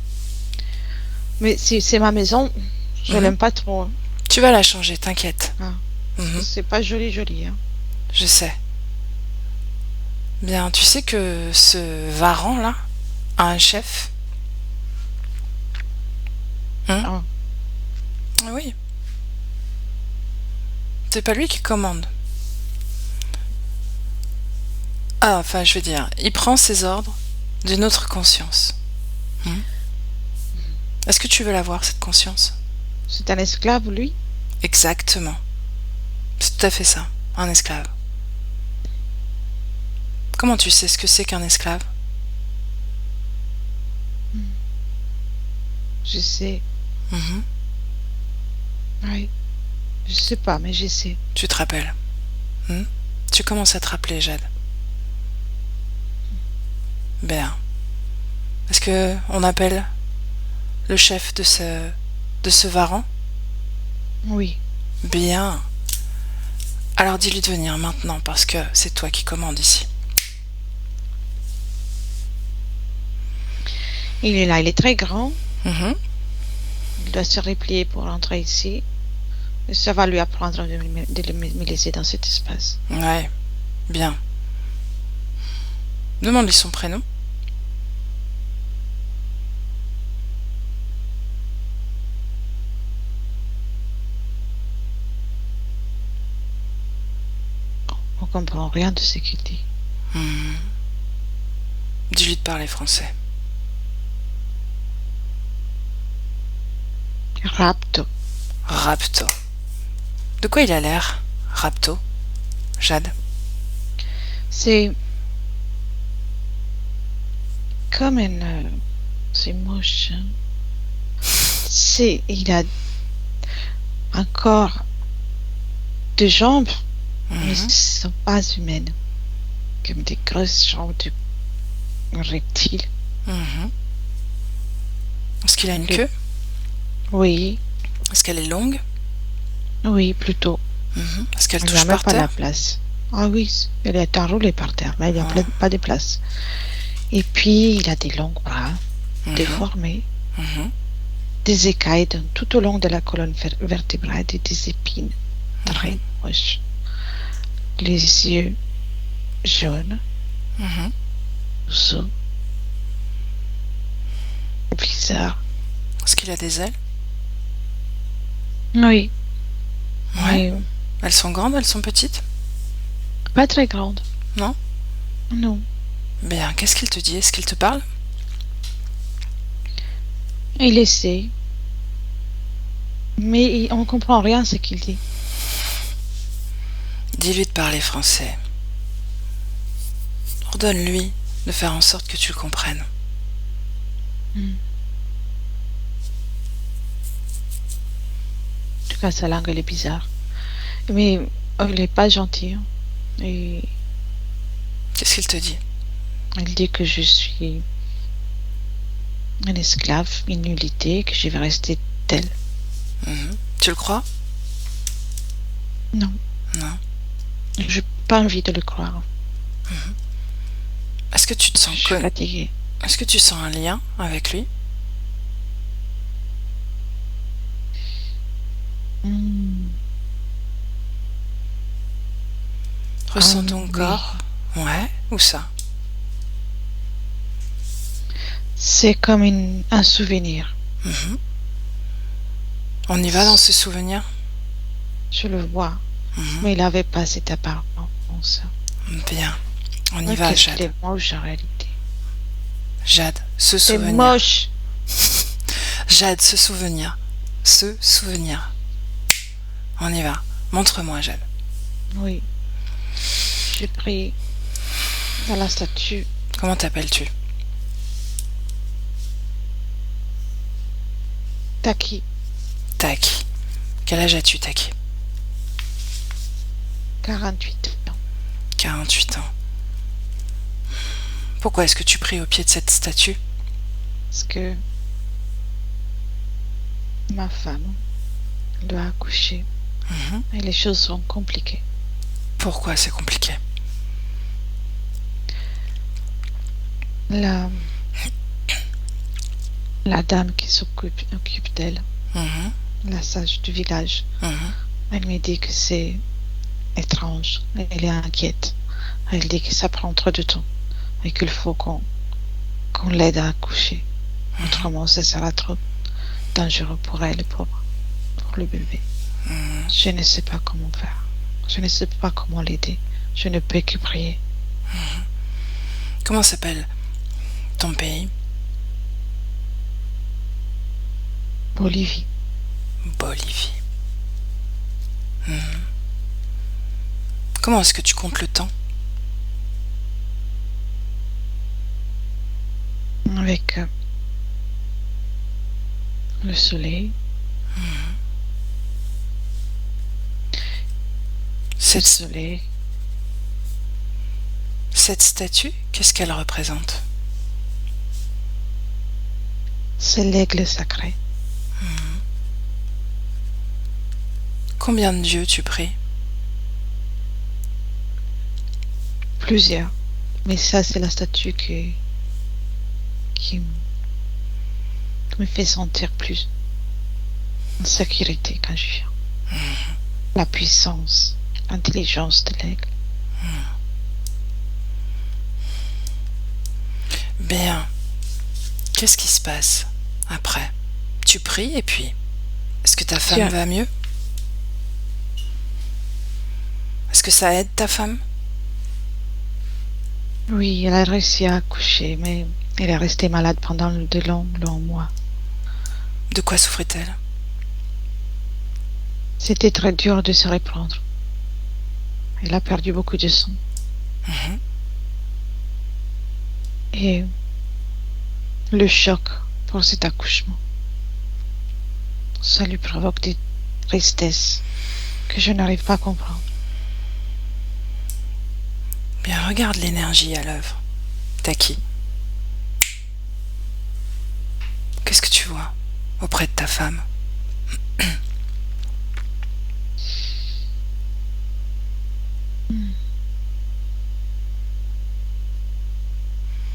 Mais si c'est ma maison, je l'aime pas trop. Hein.
Tu vas la changer, t'inquiète.
Ah, c'est pas joli, joli. Hein.
Je sais. Bien, tu sais que ce Varan-là a un chef?
Ah.
Oui. C'est pas lui qui commande. Ah, enfin, je veux dire, il prend ses ordres d'une autre conscience. Est-ce que tu veux la voir, cette conscience?
C'est un esclave, lui?
Exactement. C'est tout à fait ça, un esclave. Comment tu sais ce que c'est qu'un esclave?
Je sais. Oui. Je sais pas, mais je sais.
Tu te rappelles? Tu commences à te rappeler, Jade. Bien. Est-ce que on appelle le chef de ce Varan?
Oui.
Bien. Alors dis-lui de venir maintenant, parce que c'est toi qui commandes ici.
Il est là, il est très grand.
Mhm.
Il doit se replier pour entrer ici. Et ça va lui apprendre de me laisser dans cet espace.
Ouais, bien. Demande-lui son prénom.
On comprend rien de ce qu'il dit.
Dis-lui de parler français.
Rapto.
Rapto. De quoi il a l'air, Rapto, Jade?
C'est comme une... C'est moche. Hein. Il a un corps de jambes, mais ce ne sont pas humaines. Comme des grosses jambes de reptiles.
Est-ce qu'il a une queue?
Oui.
Est-ce qu'elle est longue?
Oui, plutôt.
Est-ce qu'elle
Il
touche
n'a même
par
pas la
terre?
place. Ah oui, elle est enroulée par terre. Là, il n'y a pas de place. Et puis, il a des longs bras, déformés, des écailles tout au long de la colonne vertébrale et des épines très moches. Les yeux jaunes, rousseaux, bizarre.
Est-ce qu'il a des ailes?
Oui.
Ouais.
Oui.
Elles sont grandes, elles sont petites?
Pas très grande.
Non?
Non.
Bien, qu'est-ce qu'il te dit? Est-ce qu'il te parle?
Il essaie. Mais on comprend rien ce qu'il dit.
Dis-lui de parler français. Ordonne-lui de faire en sorte que tu le comprennes.
En tout cas, sa langue, elle est bizarre. Mais il n'est pas gentil. Hein. Et
Qu'est-ce qu'il te dit?
il dit que je suis un esclave, une nullité, que je vais rester telle.
Tu le crois?
Non.
Non.
Je n'ai pas envie de le croire.
Est-ce que tu te sens
Je suis fatiguée.
Est-ce que tu sens un lien avec lui? Ressens ton corps. Ouais, où ça?
C'est comme un souvenir.
On y va dans ce souvenir?
Je le vois. Mais il n'avait pas cette apparence.
Bien. On y va, Jade.
C'est moche en réalité.
Jade, ce
C'est
souvenir.
moche.
Jade, ce souvenir. Ce souvenir. On y va. Montre-moi, Jade.
Oui. J'ai pris dans la statue.
Comment t'appelles-tu?
Taki.
Taki. Quel âge as-tu, Taki?
48 ans.
48 ans. Pourquoi est-ce que tu pries au pied de cette statue?
Parce que ma femme doit accoucher
Mhm.
et les choses sont compliquées.
Pourquoi c'est compliqué?
La, la dame qui occupe d'elle,
Mhm.
la sage du village,
Mhm.
elle me dit que c'est étrange. Elle est inquiète. Elle dit que ça prend trop de temps et qu'il faut qu'on l'aide à accoucher. Autrement, ça sera trop dangereux pour elle et pour le bébé.
Mhm.
Je ne sais pas comment faire. Je ne sais pas comment l'aider. Je ne peux que prier.
Comment s'appelle ton pays?
Bolivie.
Bolivie. Mhm. Comment est-ce que tu comptes le temps?
Avec le soleil. Le
Cette,
soleil.
cette statue, qu'est-ce qu'elle représente?
C'est l'aigle sacré.
Combien de dieux tu pries?
Plusieurs. Mais ça, c'est la statue qui me fait sentir plus en sécurité quand je viens. La puissance, l'intelligence de l'aigle.
Bien. Qu'est-ce qui se passe après? Tu pries et puis, est-ce que ta femme
Tiens.
va mieux? Est-ce que ça aide ta femme?
Oui, elle a réussi à accoucher, mais elle est restée malade pendant de longs mois.
De quoi souffrait-elle?
C'était très dur de se reprendre. Elle a perdu beaucoup de sang.
Mhm.
Et le choc pour cet accouchement, ça lui provoque des tristesses que je n'arrive pas à comprendre.
Bien, regarde l'énergie à l'œuvre. T'as qui? Qu'est-ce que tu vois auprès de ta femme?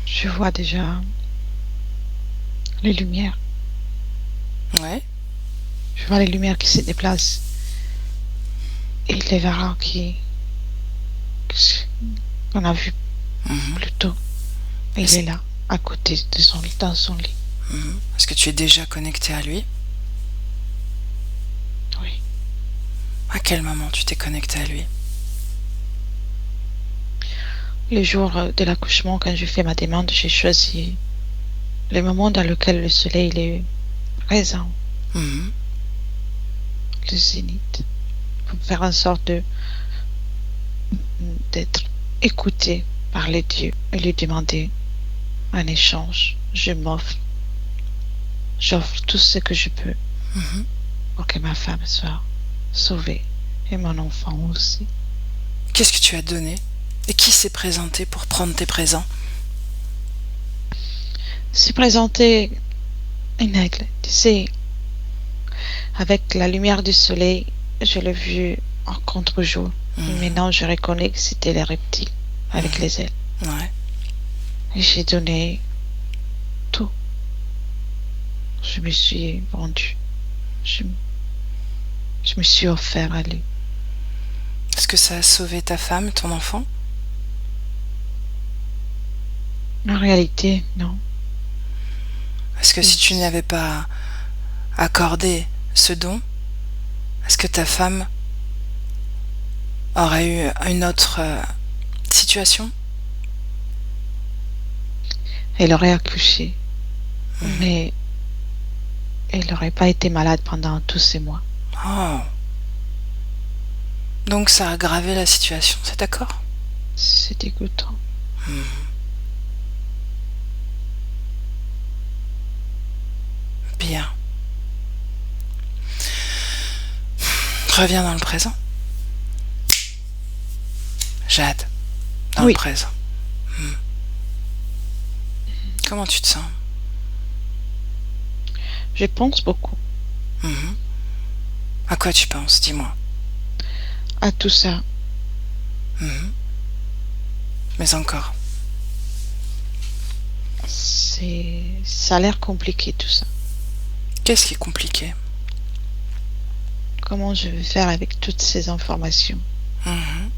Je vois déjà les lumières.
Ouais.
Je vois les lumières qui se déplacent et les varans qu'on a vu
Mhm.
plus tôt. Il
Est-ce-
est là, à côté de dans son lit.
Mhm. Est-ce que tu es déjà connecté à lui?
Oui.
À quel moment tu t'es connecté à lui?
Le jour de l'accouchement, quand je fais ma demande, j'ai choisi le moment dans lequel le soleil est présent,
Mhm.
le zénith, pour faire en sorte d'être écouté par les dieux et lui demander un échange. J'offre tout ce que je peux
Mhm.
pour que ma femme soit sauvée et mon enfant aussi.
Qu'est-ce que tu as donné? Et qui s'est présenté pour prendre tes présents?
S'est présenté un aigle, tu sais, avec la lumière du soleil, je l'ai vu en contre-jour.
Mhm.
Maintenant, je reconnais que c'était les reptiles avec les ailes.
Ouais.
Et j'ai donné tout. Je me suis vendue. Je me suis offert à lui.
Est-ce que ça a sauvé ta femme, ton enfant?
En réalité, non.
Est-ce que si tu n'avais pas accordé ce don, est-ce que ta femme aurait eu une autre situation?
Elle aurait accouché, mais elle n'aurait pas été malade pendant tous ces mois.
Oh. Donc ça a aggravé la situation, c'est d'accord?
C'est dégoûtant.
Bien. Reviens dans le présent. Jade, dans le
Oui,
présent. Hmm. Comment tu te sens?
je pense beaucoup
Mhm. À quoi tu penses? Dis-moi.
à tout ça.
Mhm. Mais encore.
Ça a l'air compliqué tout ça.
Qu'est-ce qui est compliqué?
Comment je vais faire avec toutes ces informations?
Mhm.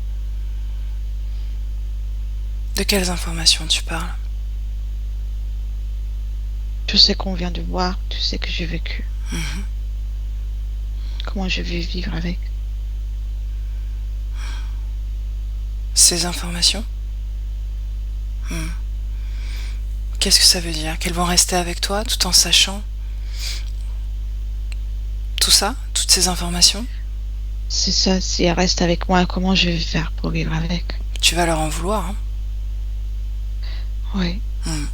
De quelles informations tu parles?
Tout ce qu'on vient de voir, tout ce que j'ai vécu.
Mhm.
Comment je vais vivre avec?
Ces informations? Hmm. Qu'est-ce que ça veut dire? Qu'elles vont rester avec toi tout en sachant tout ça? Toutes ces informations?
C'est ça, si elle reste avec moi, comment je vais faire pour vivre avec?
Tu vas leur en vouloir, hein?
Oui,
Hmm.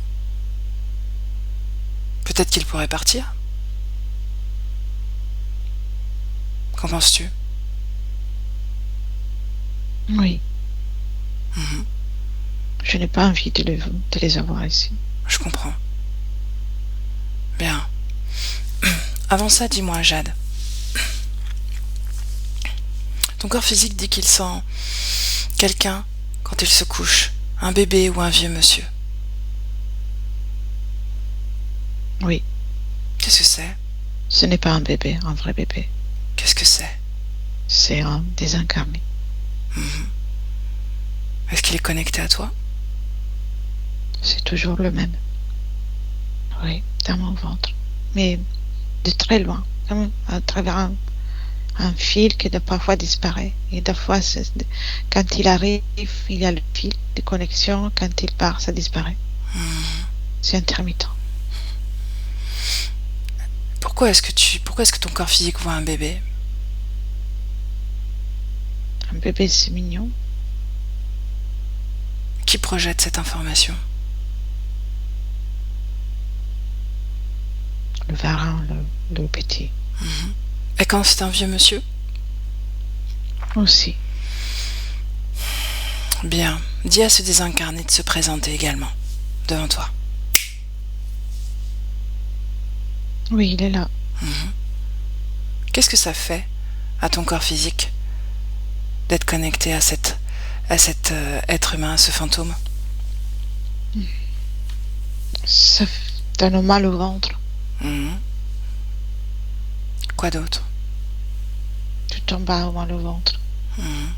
Peut-être qu'ils pourraient partir. Qu'en penses-tu?
oui.
Mhm.
Je n'ai pas envie de les avoir ici.
Je comprends. Bien. Avant ça, dis-moi, Jade. Ton corps physique dit qu'il sent quelqu'un quand il se couche, un bébé ou un vieux monsieur.
Oui,
Qu'est-ce que c'est?
ce n'est pas un bébé, un vrai bébé.
Qu'est-ce que c'est?
C'est un désincarné.
Mhm. Est-ce qu'il est connecté à toi?
C'est toujours le même. Oui, dans mon ventre. Mais de très loin, comme à travers un fil qui parfois disparaît. Et des fois, quand il arrive, il y a le fil de connexion. Quand il part, ça disparaît.
Mhm.
C'est intermittent.
Pourquoi est-ce que ton corps physique voit un bébé?
Un bébé, c'est mignon.
Qui projette cette information?
Le varin, le petit.
Mhm. Et quand c'est un vieux monsieur?
Aussi.
Bien. Dis à ce désincarné de se présenter également, devant toi.
Oui, il est là.
Mhm. Qu'est-ce que ça fait à ton corps physique d'être connecté à cet être humain, à ce fantôme?
Ça donne mal au ventre.
Mhm. Quoi d'autre?
Tout en bas, mal au ventre.
Mhm.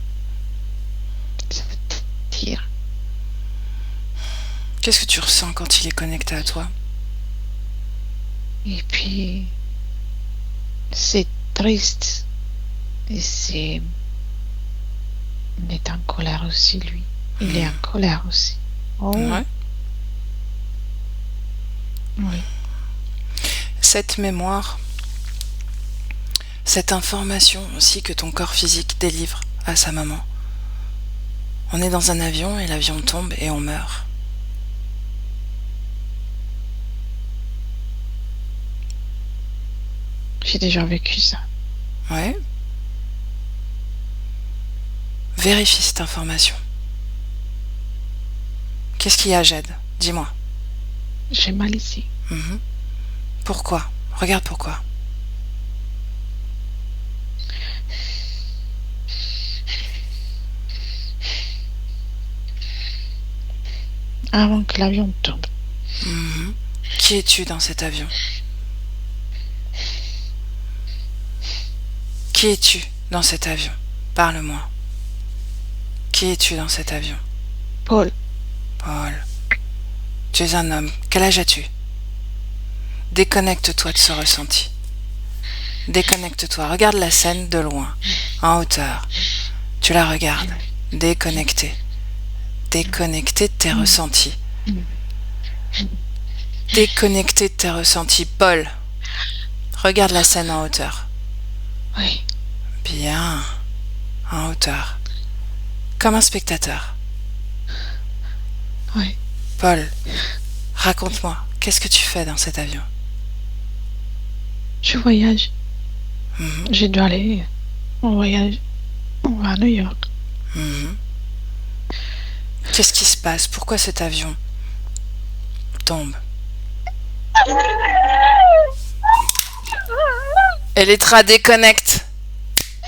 Ça tire.
Qu'est-ce que tu ressens quand il est connecté à toi?
Et puis, c'est triste. Et c'est... Il est en colère aussi, lui. Il est en colère aussi. Oh,
Ouais.
oui.
Cette mémoire, cette information aussi que ton corps physique délivre à sa maman. On est dans un avion et l'avion tombe et on meurt.
J'ai déjà vécu ça.
Ouais. Vérifie cette information. Qu'est-ce qu'il y a, Jade? Dis-moi.
J'ai mal ici.
Mhm. Pourquoi? Regarde pourquoi.
Avant que l'avion tombe.
Mhm. Qui es-tu dans cet avion? Qui es-tu dans cet avion? Parle-moi. Qui es-tu dans cet avion?
Paul,
Paul. Tu es un homme. Quel âge as-tu? Déconnecte-toi de ce ressenti. Déconnecte-toi. Regarde la scène de loin, en hauteur. Tu la regardes. Déconnecté. Déconnecté de tes ressentis. Déconnecté de tes ressentis. Paul, regarde la scène en hauteur.
oui.
Bien. En hauteur. Comme un spectateur.
Oui.
Paul, raconte-moi, qu'est-ce que tu fais dans cet avion?
Je voyage.
Mhm.
Je dois aller en voyage. On va à New York.
Mhm. Qu'est-ce qui se passe? Pourquoi cet avion tombe? Elettra, déconnecte.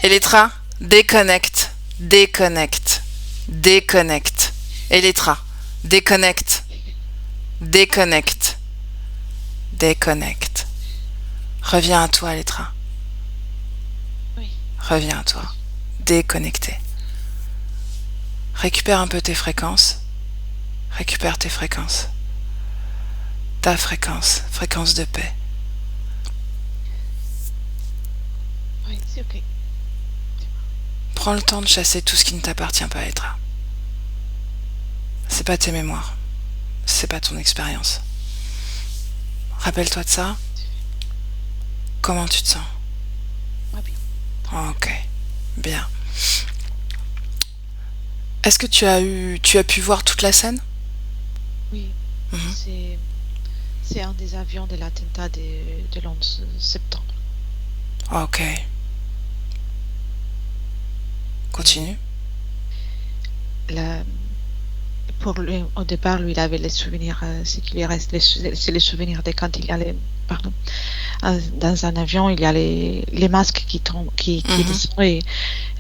Elettra, déconnecte. Déconnecte. Déconnecte. Elettra, déconnecte. Déconnecte. Déconnecte. Reviens à toi, Elettra.
Oui.
Reviens à toi. Déconnecté. Récupère un peu tes fréquences. Récupère tes fréquences. Ta fréquence. Fréquence de paix.
Oui, c'est ok.
Prends le temps de chasser tout ce qui ne t'appartient pas, Elettra. C'est pas tes mémoires. C'est pas ton expérience. Rappelle-toi de ça. Comment tu te sens?
Ah, bien.
Ok. Bien. Est-ce que tu as pu voir toute la scène?
Oui,
Mhm.
c'est un des avions de l'attentat de l'11 septembre.
Ok. Continue.
La- pour lui, au départ, lui, il avait les souvenirs, ce qui lui reste, c'est les souvenirs de quand il y allait, pardon, dans un avion, il y a les masques qui tombent, qui
Mhm.
descendent, et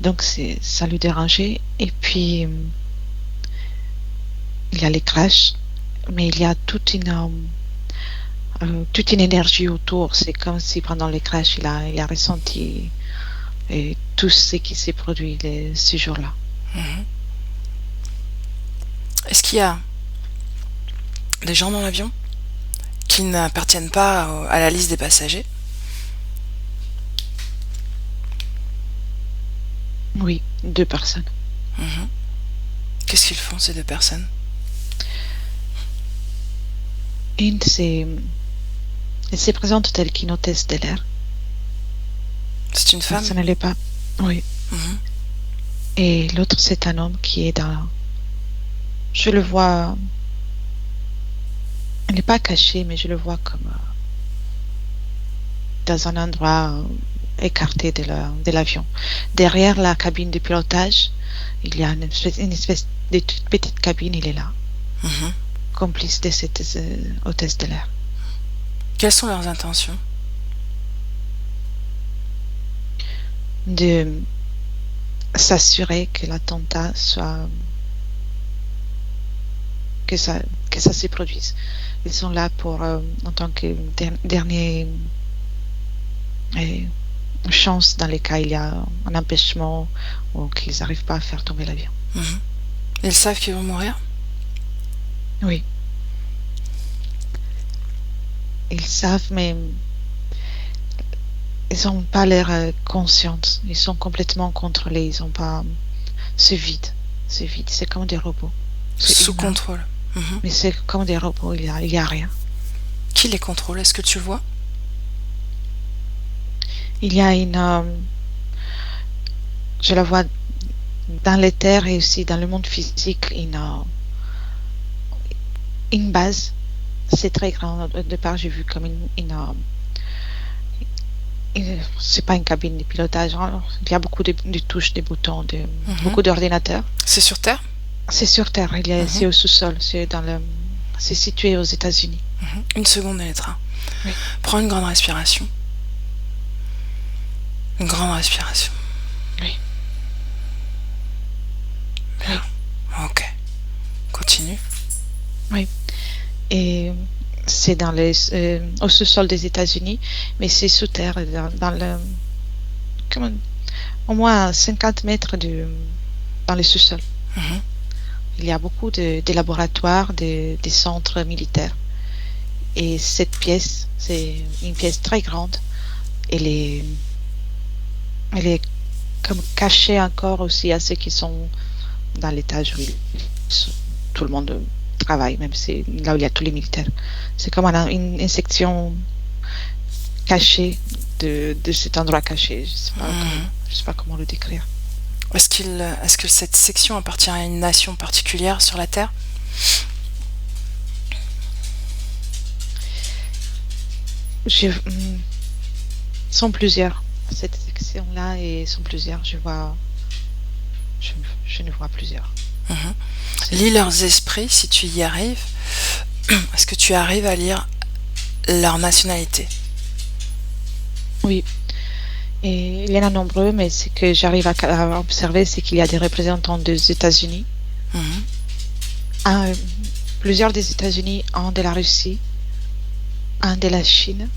donc ça lui dérangeait. Et puis, il y a les crashs, mais il y a toute une énergie autour. C'est comme si pendant les crashs, il a ressenti tout ce qui s'est produit ces jours-là.
Mhm. Est-ce qu'il y a des gens dans l'avion qui n'appartiennent pas à la liste des passagers?
Oui, 2 personnes.
Mhm. Qu'est-ce qu'ils font, ces deux personnes?
Une, elle se présente telle qu'une hôtesse de l'air.
C'est une femme?
Ça ne l'est pas. Oui.
Mhm.
Et l'autre, c'est un homme qui est dans. Je le vois. Il n'est pas caché, mais je le vois comme dans un endroit écarté de l'avion. Derrière la cabine de pilotage, il y a une espèce de toute petite cabine, il est là,
Mhm.
complice de cette hôtesse de l'air.
Quelles sont leurs intentions?
De s'assurer que l'attentat soit. Que ça se produise. Ils sont là pour, en tant que dernier chance dans les cas où il y a un empêchement ou qu'ils n'arrivent pas à faire tomber l'avion.
Mhm. Ils savent qu'ils vont mourir?
Oui. Ils savent, mais ils n'ont pas l'air conscients. Ils sont complètement contrôlés. Ils n'ont pas. C'est vide. C'est vide. C'est comme des robots. C'est
Sous
humain.
contrôle. Mhm.
Mais c'est comme des robots. Il y a rien.
Qui les contrôle? Est-ce que tu le vois?
Il y a je la vois dans l'éther et aussi dans le monde physique, une base. C'est très grand. Au départ, j'ai vu comme c'est pas une cabine de pilotage. Hein. Il y a beaucoup de touches, des boutons,
Mhm.
beaucoup d'ordinateurs.
C'est sur Terre?
C'est sur Terre.
Mhm.
C'est au sous-sol. C'est situé aux États-Unis.
Mhm. Une seconde, Elettra.
Oui.
Prends une grande respiration. Une grande respiration.
Oui.
Bien. Ok. Continue.
Oui. Et c'est au sous-sol des États-Unis, mais c'est sous terre, au moins 50 mètres dans le sous-sol.
Mhm.
Il y a beaucoup de laboratoires, des centres militaires. Et cette pièce, c'est une pièce très grande. Elle est comme cachée encore aussi à ceux qui sont dans l'étage où tout le monde travaille, même c'est là où il y a tous les militaires. C'est comme une section cachée de cet endroit caché. Je sais pas comment le décrire.
Est-ce que cette section appartient à une nation particulière sur la Terre?
Sont plusieurs. Cette section-là et sont plusieurs. Je ne vois plusieurs.
Mhm. Lis leurs esprits si tu y arrives. Est-ce que tu arrives à lire leur nationalité?
Oui. Et il y en a nombreux, mais ce que j'arrive à observer, c'est qu'il y a des représentants des États-Unis,
Mhm.
plusieurs des États-Unis, un de la Russie, un de la Chine,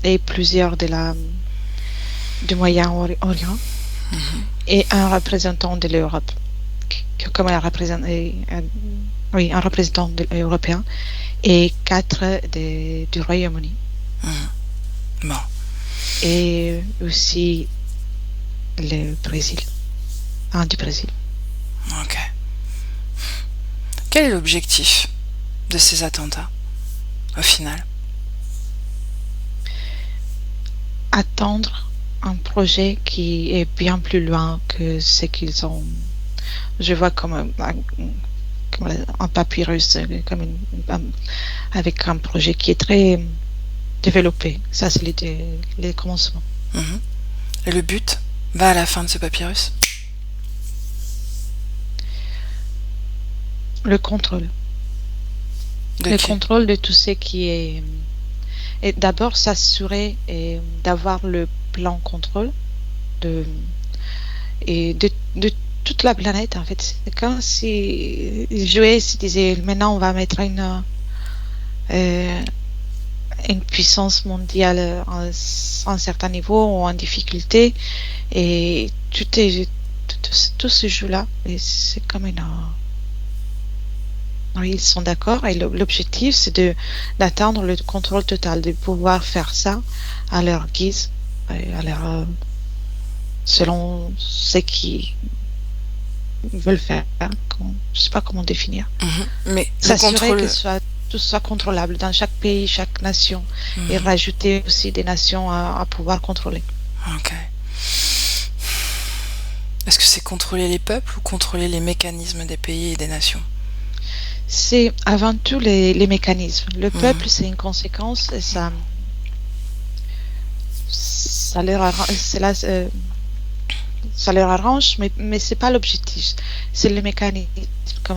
et plusieurs du Moyen-Orient, et un représentant de l'Europe, comme un représentant européen, et 4 du Royaume-Uni.
Bon.
Et aussi le Brésil, un du Brésil.
Ok. Quel est l'objectif de ces attentats, au final?
Attendre un projet qui est bien plus loin que ce qu'ils ont. Je vois comme un papyrus, avec un projet qui est très développé. Ça, c'est les commencements.
Mhm. Et le but va à la fin de ce papyrus?
Le contrôle. Le contrôle de tout ce qui est. Et d'abord s'assurer d'avoir le plan contrôle de toute la planète, en fait. C'est comme si s'il disait maintenant on va mettre une puissance mondiale à un certain niveau ou en difficulté, et tout ce jeu-là, et c'est comme une. Oui, ils sont d'accord, et l'objectif c'est d'atteindre le contrôle total, de pouvoir faire ça à leur guise, selon ce qu'ils veulent faire. Je sais pas comment définir.
Mais
s'assurer que tout soit contrôlable dans chaque pays, chaque nation, et rajouter aussi des nations à pouvoir contrôler.
Ok. Est-ce que c'est contrôler les peuples ou contrôler les mécanismes des pays et des nations?
C'est avant tout les mécanismes. Le peuple, c'est une conséquence, et ça leur arrange, mais c'est pas l'objectif. C'est le mécanisme, que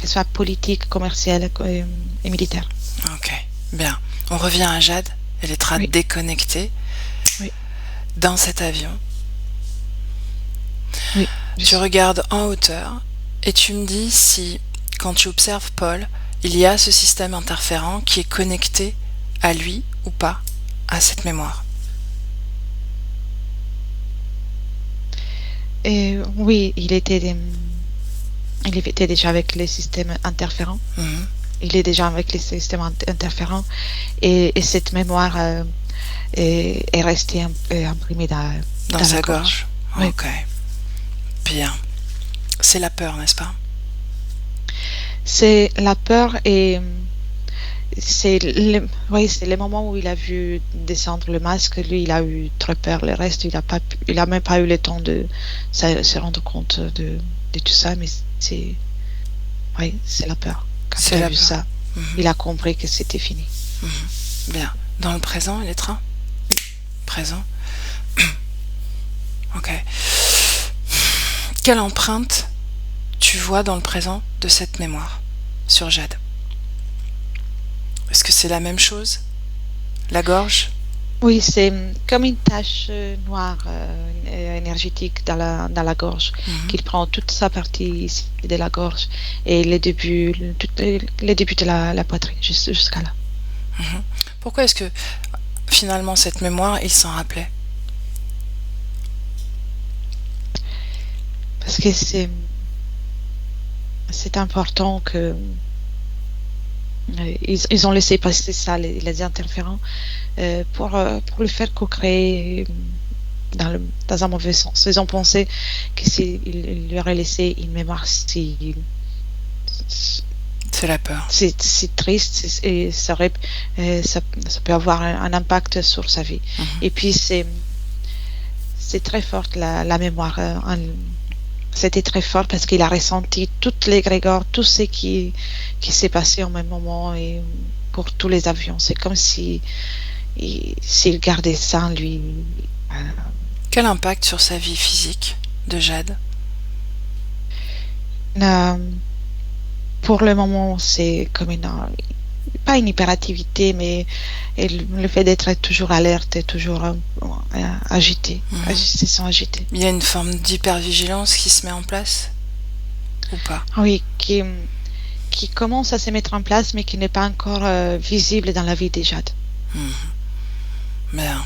ce soit politique, commercial et militaire.
Ok, bien. On revient à Jade. Elle est déconnectée dans cet avion.
Oui.
Tu regardes en hauteur et tu me dis si, quand tu observes Paul, il y a ce système interférent qui est connecté à lui ou pas, à cette mémoire.
Et oui, il était déjà avec les systèmes interférents. Il est déjà avec les systèmes interférents, et cette mémoire est restée imprimée dans
sa
la
gorge.
Oui.
Ok. Bien. C'est la peur, n'est-ce pas?
C'est la peur, et c'est les moments où il a vu descendre le masque. Lui, il a eu très peur. Le reste, il a même pas eu le temps de se rendre compte de tout ça. Mais c'est la peur. Quand il a vu ça, il a compris que c'était fini.
Bien. Dans le présent, il est train? Présent. Ok. Quelle empreinte tu vois dans le présent de cette mémoire sur Jade? Est-ce que c'est la même chose? La gorge?
Oui, c'est comme une tache noire énergétique dans la gorge, qui prend toute sa partie ici de la gorge, et les débuts de la poitrine jusqu'à là.
Pourquoi est-ce que finalement cette mémoire, il s'en rappelait?
Parce que c'est important que ils ont laissé passer ça, les interférents, pour le faire co-créer dans un mauvais sens. Ils ont pensé que s'il lui aurait laissé une mémoire c'est
la peur.
C'est triste, et ça peut avoir un impact sur sa vie. Et puis c'est très fort la mémoire. C'était très fort parce qu'il a ressenti toutes les grégores, tout ce qui s'est passé au même moment, et pour tous les avions. C'est comme s'il gardait ça en lui.
Quel impact sur sa vie physique de Jade?
Euh, pour le moment, c'est comme pas une hyperactivité, mais le fait d'être toujours alerte et toujours agité, se sent agité.
Il y a une forme d'hypervigilance qui se met en place ou pas?
Oui, qui commence à se mettre en place, mais qui n'est pas encore visible dans la vie des Jade.
Bien.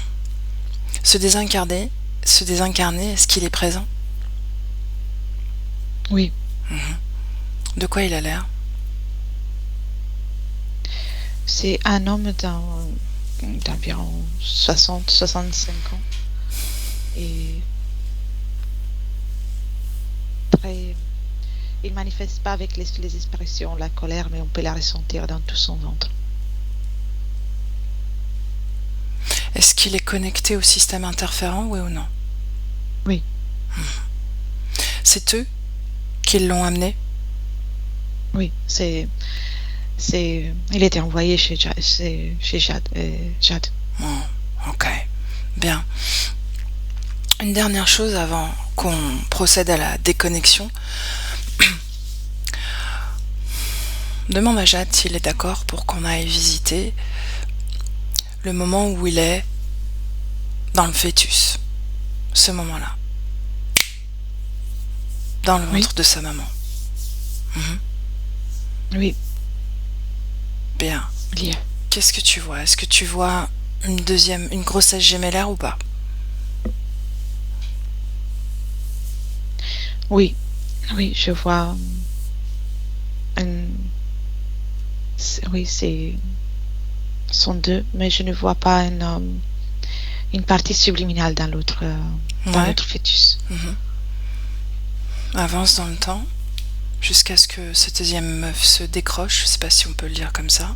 Se désincarner, est-ce qu'il est présent?
Oui.
De quoi il a l'air?
C'est un homme d'environ 60-65 ans. Et très... Il manifeste pas avec les expressions la colère, mais on peut la ressentir dans tout son ventre.
Est-ce qu'il est connecté au système interférent, oui ou non?
Oui.
C'est eux qui l'ont amené?
Oui, il était envoyé chez Jade.
Oh, ok, bien. Une dernière chose avant qu'on procède à la déconnexion. Demande à Jade s'il est d'accord pour qu'on aille visiter le moment où il est dans le fœtus. Ce moment-là. Dans le ventre de sa maman.
Oui.
Bien.
Bien.
Qu'est-ce que tu vois? Est-ce que tu vois une grossesse gémellaire ou pas?
Oui. Oui, je vois. Oui, sont deux, mais je ne vois pas une partie subliminale dans l'autre fœtus.
Avance dans le temps jusqu'à ce que cette deuxième meuf se décroche, je sais pas si on peut le dire comme ça.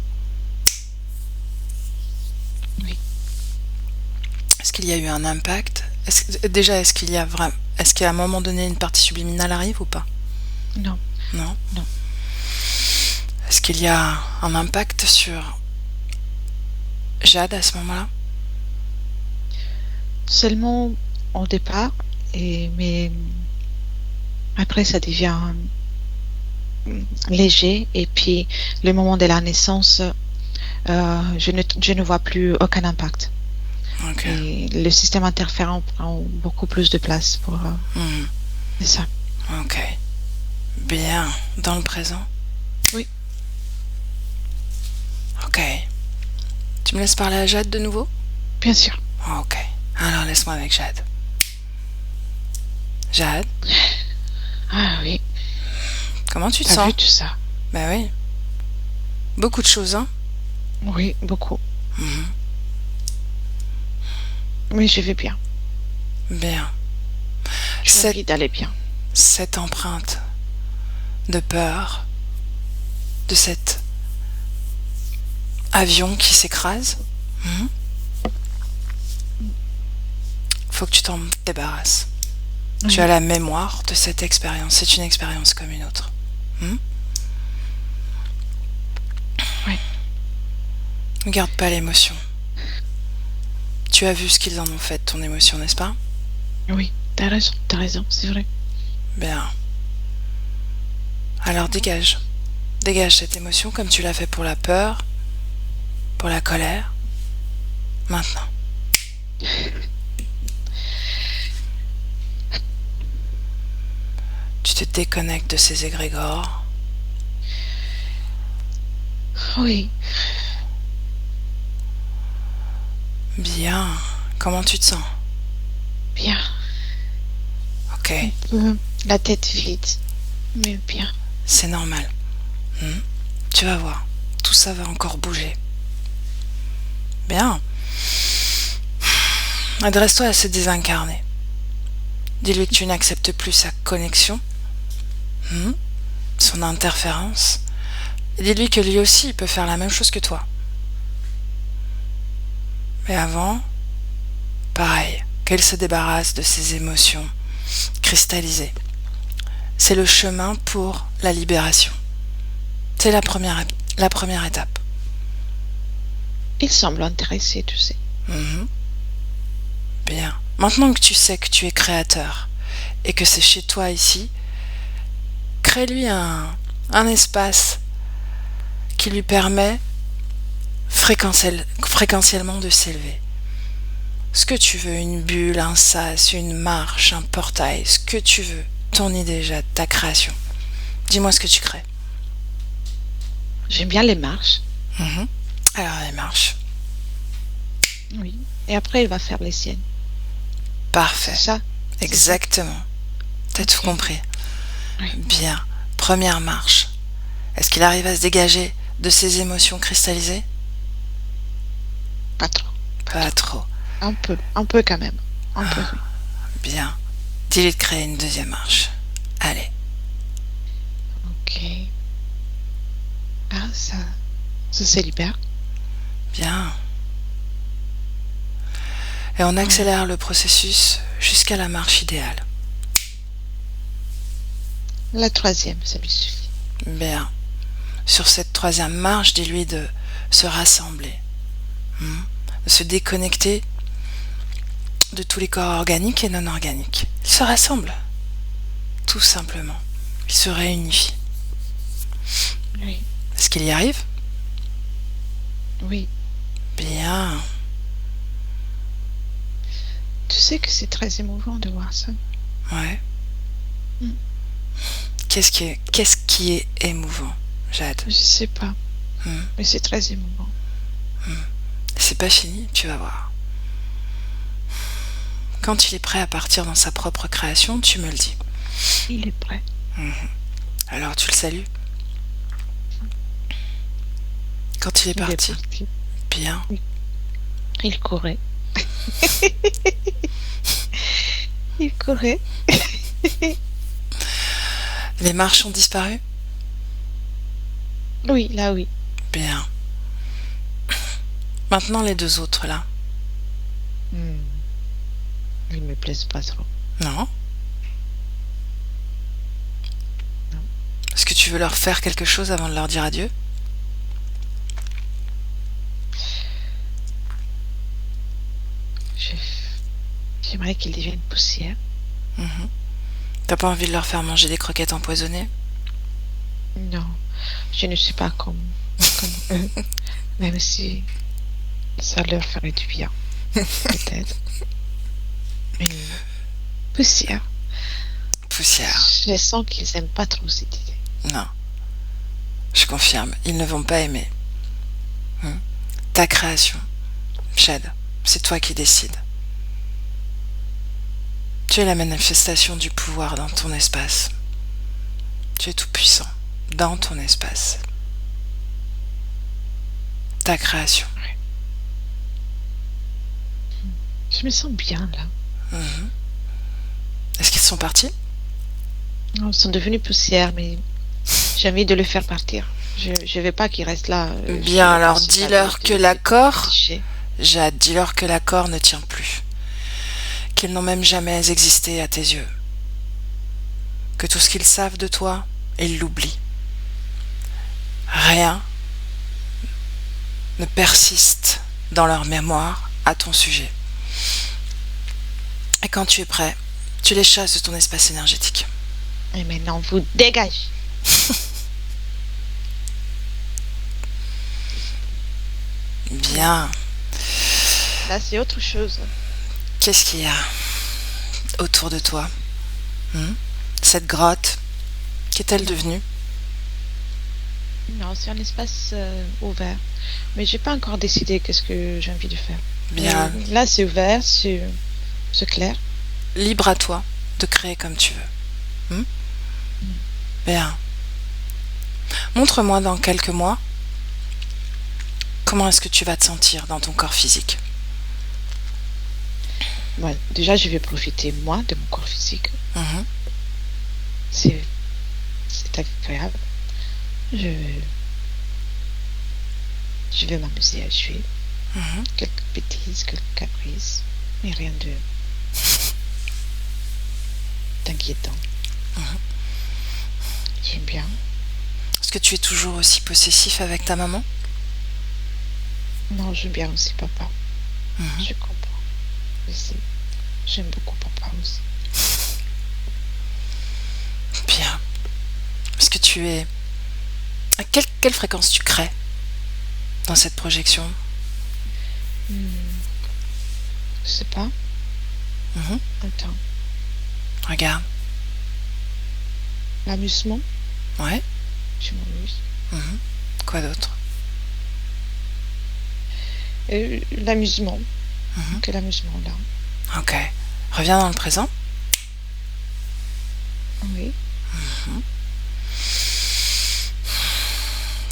Oui.
Est-ce qu'il y a eu un impact? Est-ce qu'il y a à un moment donné une partie subliminale arrive ou pas?
Non.
Non. Est-ce qu'il y a un impact sur Jade à ce moment-là?
Seulement au départ, mais après ça devient léger, et puis le moment de la naissance, je ne vois plus aucun impact.
Okay.
Et le système interférent prend beaucoup plus de place pour ça.
Ok. Bien. Dans le présent?
Oui.
Ok. Tu me laisses parler à Jade de nouveau?
Bien sûr.
Ok. Alors laisse-moi avec Jade. Jade?
Ah oui.
Comment tu te
T'as
sens?
vu tout ça?
Ben oui. Beaucoup de choses, hein?
Oui, beaucoup. Mais je vais bien.
Bien.
J'ai envie d'aller bien.
Cette empreinte de peur, de cet avion qui s'écrase, faut que tu t'en débarrasses. Tu as la mémoire de cette expérience. C'est une expérience comme une autre.
Oui.
Ne garde pas l'émotion. Tu as vu ce qu'ils en ont fait de ton émotion, n'est-ce pas?
Oui, t'as raison, c'est vrai.
Bien. Alors dégage. Dégage cette émotion comme tu l'as fait pour la peur, pour la colère. Maintenant. Tu te déconnectes de ces égrégores.
Oui.
Bien. Comment tu te sens?
Bien.
Ok.
La tête vide, mais bien.
C'est normal. Tu vas voir. Tout ça va encore bouger. Bien. Adresse-toi à ce désincarné. Dis-lui que tu n'acceptes plus sa connexion, son interférence. Et dis-lui que lui aussi, il peut faire la même chose que toi. Mais avant, pareil, qu'elle se débarrasse de ses émotions cristallisées. C'est le chemin pour la libération. C'est la première étape.
Il semble intéressé, tu sais.
Bien. Maintenant que tu sais que tu es créateur et que c'est chez toi ici, crée-lui un espace qui lui permet fréquentiellement de s'élever. Ce que tu veux, une bulle, un sas, une marche, un portail, ce que tu veux, ton idée, Jade, ta création. Dis-moi ce que tu crées.
J'aime bien les marches.
Alors, les marches.
Oui. Et après, il va faire les siennes.
Parfait.
C'est ça?
Exactement. T'as tout compris.
Oui.
Bien. Première marche. Est-ce qu'il arrive à se dégager de ses émotions cristallisées?
Pas trop.
Pas trop.
Un peu quand même. Un peu, oui.
Bien. Dis-lui de créer une deuxième marche. Allez.
Ok. Ah, ça se libère.
Bien. Et on accélère le processus jusqu'à la marche idéale.
La troisième, ça lui suffit.
Bien. Sur cette troisième marche, dis-lui de se rassembler, de se déconnecter de tous les corps organiques et non organiques. Ils se rassemblent, tout simplement. Ils se réunifient.
Oui.
Est-ce qu'il y arrive?
Oui.
Bien.
Tu sais que c'est très émouvant de voir ça.
Ouais. Qu'est-ce qui est émouvant, Jade?
Je sais pas. Mais c'est très émouvant.
C'est pas fini, tu vas voir. Quand il est prêt à partir dans sa propre création, tu me le dis.
Il est prêt.
Alors tu le salues. Quand il est parti. Bien.
Il courait. Il courait.
Les marches ont disparu?
Oui, là oui.
Bien. Maintenant les deux autres là.
Ils me plaisent pas trop.
Non? Est-ce que tu veux leur faire quelque chose avant de leur dire adieu?
J'aimerais qu'ils deviennent poussière.
T'as pas envie de leur faire manger des croquettes empoisonnées?
Non, je ne suis pas comme eux, même si ça leur ferait du bien, peut-être. Une poussière.
Poussière.
Je sens qu'ils n'aiment pas trop cette idée.
Non. Je confirme, ils ne vont pas aimer. Ta création, Jade, c'est toi qui décides. Tu es la manifestation du pouvoir dans ton espace. Tu es tout puissant dans ton espace. Ta création.
Je me sens bien là.
Est-ce qu'ils sont partis?
Non, ils sont devenus poussière, mais j'ai envie de les faire partir. Je veux pas qu'ils restent là.
Bien, alors dis-leur que l'accord, Jade, dis-leur que l'accord ne tient plus. Qu'ils n'ont même jamais existé à tes yeux. Que tout ce qu'ils savent de toi, ils l'oublient. Rien ne persiste dans leur mémoire à ton sujet. Et quand tu es prêt, tu les chasses de ton espace énergétique.
Et maintenant, vous dégagez.
Bien.
Là, c'est autre chose.
Qu'est-ce qu'il y a autour de toi? Cette grotte, qu'est-elle devenue?
Non, c'est un espace ouvert. Mais j'ai pas encore décidé qu'est-ce que j'ai envie de faire.
Bien.
Là, c'est ouvert, c'est clair.
Libre à toi de créer comme tu veux. Bien. Montre-moi dans quelques mois comment est-ce que tu vas te sentir dans ton corps physique.
Ouais, déjà, je vais profiter, moi, de mon corps physique. C'est agréable. Je vais m'amuser à jouer. Quelques bêtises, quelques caprices, mais rien d'inquiétant. J'aime bien.
Est-ce que tu es toujours aussi possessif avec ta maman?
Non, j'aime bien aussi papa. Je comprends. J'aime beaucoup papa aussi.
Bien. tu es... Quelle fréquence tu crées dans cette projection?
Hmm, je sais pas.
Mhm.
Attends.
Regarde.
L'amusement,
Ouais.
je m'amuse.
Mhm. Quoi d'autre?
L'amusement,
Mhm.
que l'amusement là.
Ok. Reviens dans le présent.
Oui.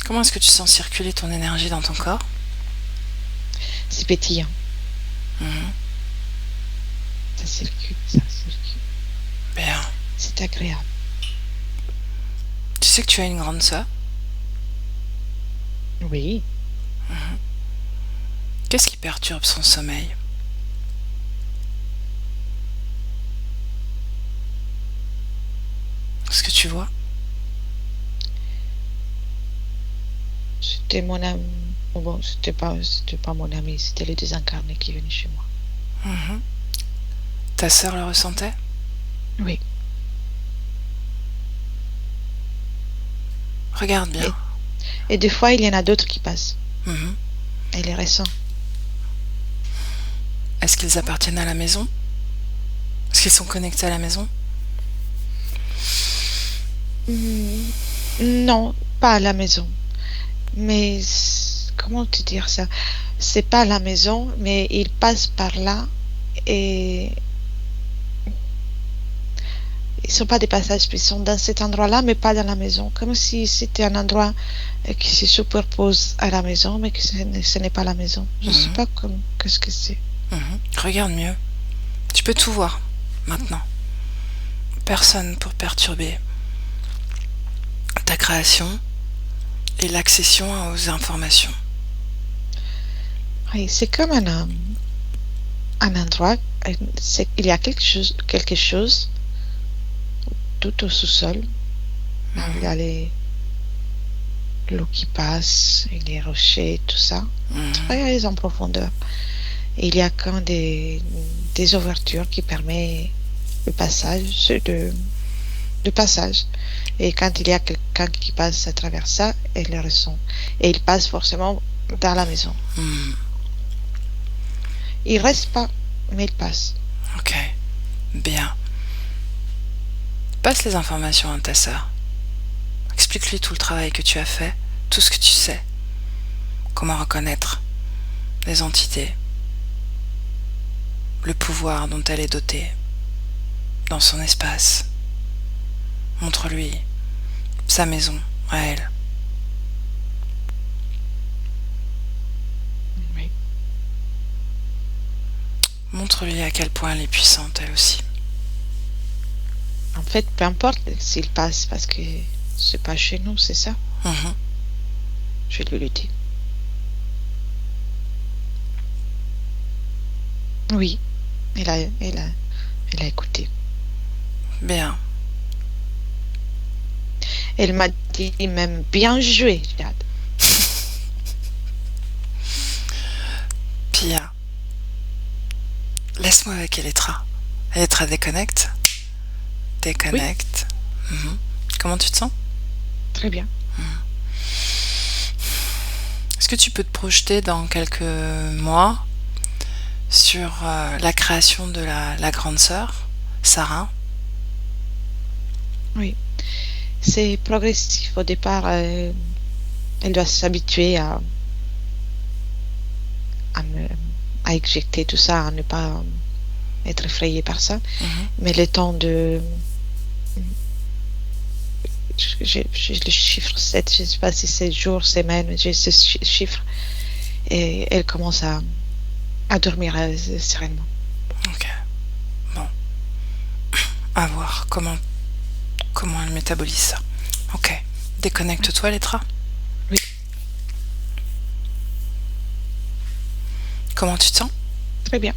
Comment est-ce que tu sens circuler ton énergie dans ton corps?
C'est pétillant.
Mhm.
Ça circule, ça circule.
Bien.
C'est agréable.
Tu sais que tu as une grande sœur?
Oui.
Qu'est-ce qui perturbe son sommeil? Est-ce que tu vois?
C'était mon ami. Bon, c'était pas mon ami, c'était le désincarné qui venait chez moi.
Mhm. Ta sœur le ressentait?
Oui.
Regarde bien.
Et des fois, il y en a d'autres qui passent.
Mhm.
Et les récents.
Est-ce qu'ils appartiennent à la maison? Est-ce qu'ils sont connectés à la maison?
Hmm, non, pas à la maison. Mais comment te dire ça? C'est pas à la maison, mais ils passent par là et ils sont pas des passages, ils sont dans cet endroit-là, mais pas dans la maison. Comme si c'était un endroit qui se superpose à la maison, mais que ce n'est pas la maison. Je sais pas qu'est-ce que c'est.
Mhm. Regarde mieux. Tu peux tout voir maintenant. Personne pour perturber ta création et l'accession aux informations.
Oui, c'est comme un endroit, il y a quelque chose tout au sous-sol. Il y a l'eau qui passe, et les rochers, tout ça, très en profondeur. Et il y a quand des ouvertures qui permettent le passage, de passage. Et quand il y a quelqu'un qui passe à travers ça, elle le ressent. Et il passe forcément dans la maison. Il reste pas, mais il passe.
Ok, bien. Passe les informations à ta sœur. Explique-lui tout le travail que tu as fait, tout ce que tu sais. Comment reconnaître les entités, le pouvoir dont elle est dotée dans son espace. Montre-lui sa maison à elle.
Oui.
Montre-lui à quel point elle est puissante, elle aussi.
En fait, peu importe s'il passe, parce que c'est pas chez nous, c'est ça.
Mhm.
Je lui le dis. Oui, elle a écouté.
Bien.
Elle m'a dit même bien joué, Jade.
Pia, laisse-moi avec Elettra. Elettra, déconnecte. Déconnecte. Mhm. Comment tu te sens?
Très bien.
Est-ce que tu peux te projeter dans quelques mois sur la création de la grande sœur, Sarah?
Oui. C'est progressif. Au départ, elle doit s'habituer à éjecter tout ça, à ne pas être effrayée par ça. Mais le temps de... J'ai le chiffre 7, je ne sais pas si c'est jours, semaines, j'ai ce chiffre. Et elle commence à dormir sereinement.
Ok. Bon. À voir comment elle métabolise ça. Ok. Déconnecte-toi, Elettra.
Oui.
Comment tu te sens?
Très bien.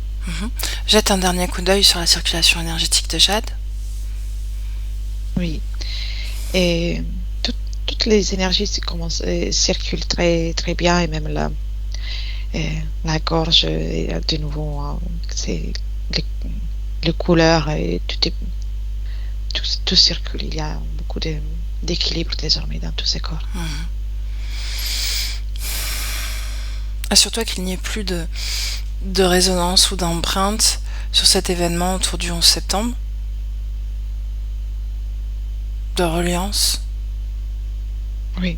Jette un dernier coup d'œil sur la circulation énergétique de Jade.
Oui. Et toutes les énergies circulent très, très bien, et même la gorge, de nouveau, c'est les couleurs, et tout circule. Il y a beaucoup d'équilibre désormais dans tous ces corps.
Assure-toi qu'il n'y ait plus de résonance ou d'empreinte sur cet événement autour du 11 septembre. De reliance.
Oui.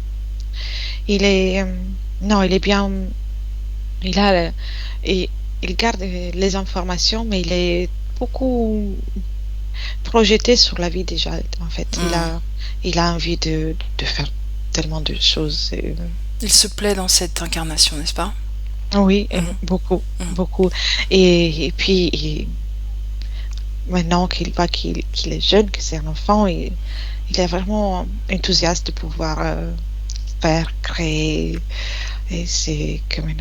Il est... non, il est bien... Il a... et il garde les informations, mais il est beaucoup projeté sur la vie déjà. En fait, il a envie de faire tellement de choses.
Il se plaît dans cette incarnation, n'est-ce pas?
Oui, beaucoup, beaucoup. Et puis, maintenant qu'il voit qu'il est jeune, que c'est un enfant, il est vraiment enthousiaste de pouvoir faire, créer. Et c'est comme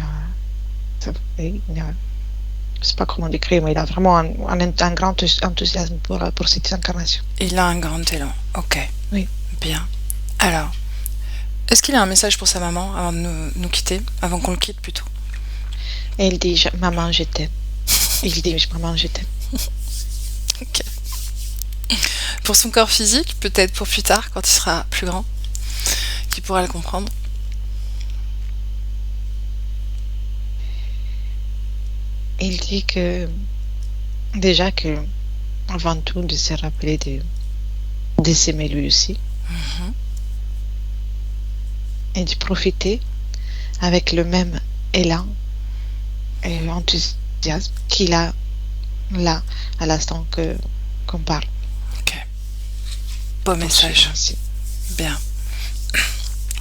je sais pas comment décrire, mais il a vraiment un grand enthousiasme pour cette incarnation.
Il a un grand élan, ok.
Oui.
Bien. Alors, est-ce qu'il a un message pour sa maman avant de nous quitter, avant qu'on le quitte plutôt?
Et il dit, maman, je t'aime. Il dit, maman, je t'aime.
Ok. Pour son corps physique, peut-être pour plus tard, quand il sera plus grand, qu'il pourra le comprendre.
Il dit que déjà que avant tout de se rappeler de s'aimer lui aussi et de profiter avec le même élan et enthousiasme qu'il a là à l'instant qu'on parle.
Ok. Beau message. Bien.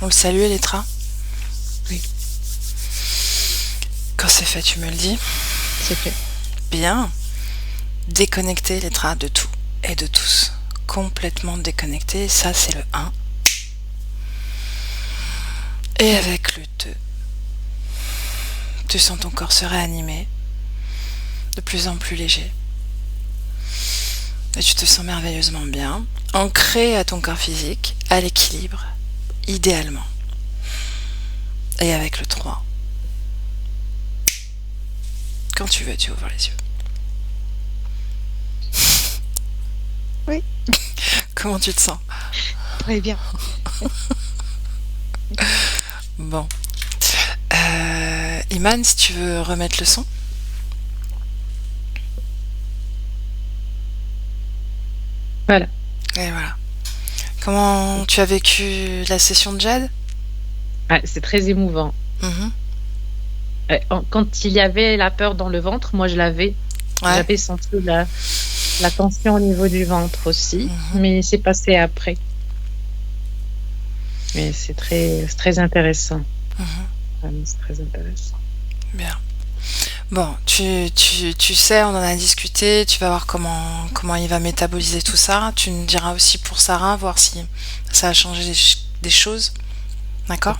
On le salue, Elettra?
Oui.
Quand c'est fait, tu me le dis?
C'est fait.
Bien. Déconnecter, Elettra, de tout et de tous. Complètement déconnecté. Ça, c'est le 1. Et avec le 2, tu sens ton corps se réanimer, de plus en plus léger. Et tu te sens merveilleusement bien, ancré à ton corps physique, à l'équilibre, idéalement. Et avec le 3, quand tu veux, tu ouvres les yeux.
Oui.
Comment tu te sens?
Très bien.
Bon. Iman, si tu veux remettre le son.
Voilà.
Et voilà. Comment tu as vécu la session de Jade?
C'est très émouvant. Quand il y avait la peur dans le ventre, moi je l'avais.
Ouais.
J'avais senti la tension au niveau du ventre aussi, mais c'est passé après. Mais c'est très intéressant. C'est très intéressant.
Bien. Bon, tu sais, on en a discuté, tu vas voir comment il va métaboliser tout ça. Tu nous diras aussi pour Sarah, voir si ça a changé des choses. D'accord?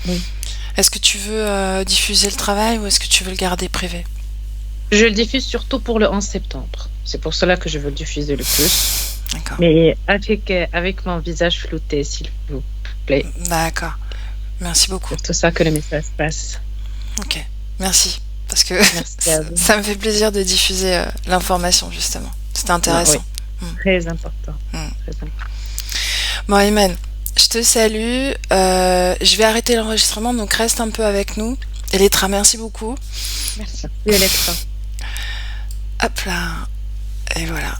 Oui.
Est-ce que tu veux diffuser le travail ou est-ce que tu veux le garder privé?
Je le diffuse surtout pour le 11 septembre. C'est pour cela que je veux le diffuser le plus.
D'accord.
Mais avec mon visage flouté, s'il vous plaît.
D'accord. Merci beaucoup.
C'est tout ça que le message passe.
Ok. Merci. Parce que
Merci
ça me fait plaisir de diffuser l'information, justement. C'était intéressant.
Oui. Très important. Très important.
Bon, Iman, je te salue. Je vais arrêter l'enregistrement, donc reste un peu avec nous. Elettra, merci beaucoup.
Merci.
Elettra.
Hop là. Et voilà.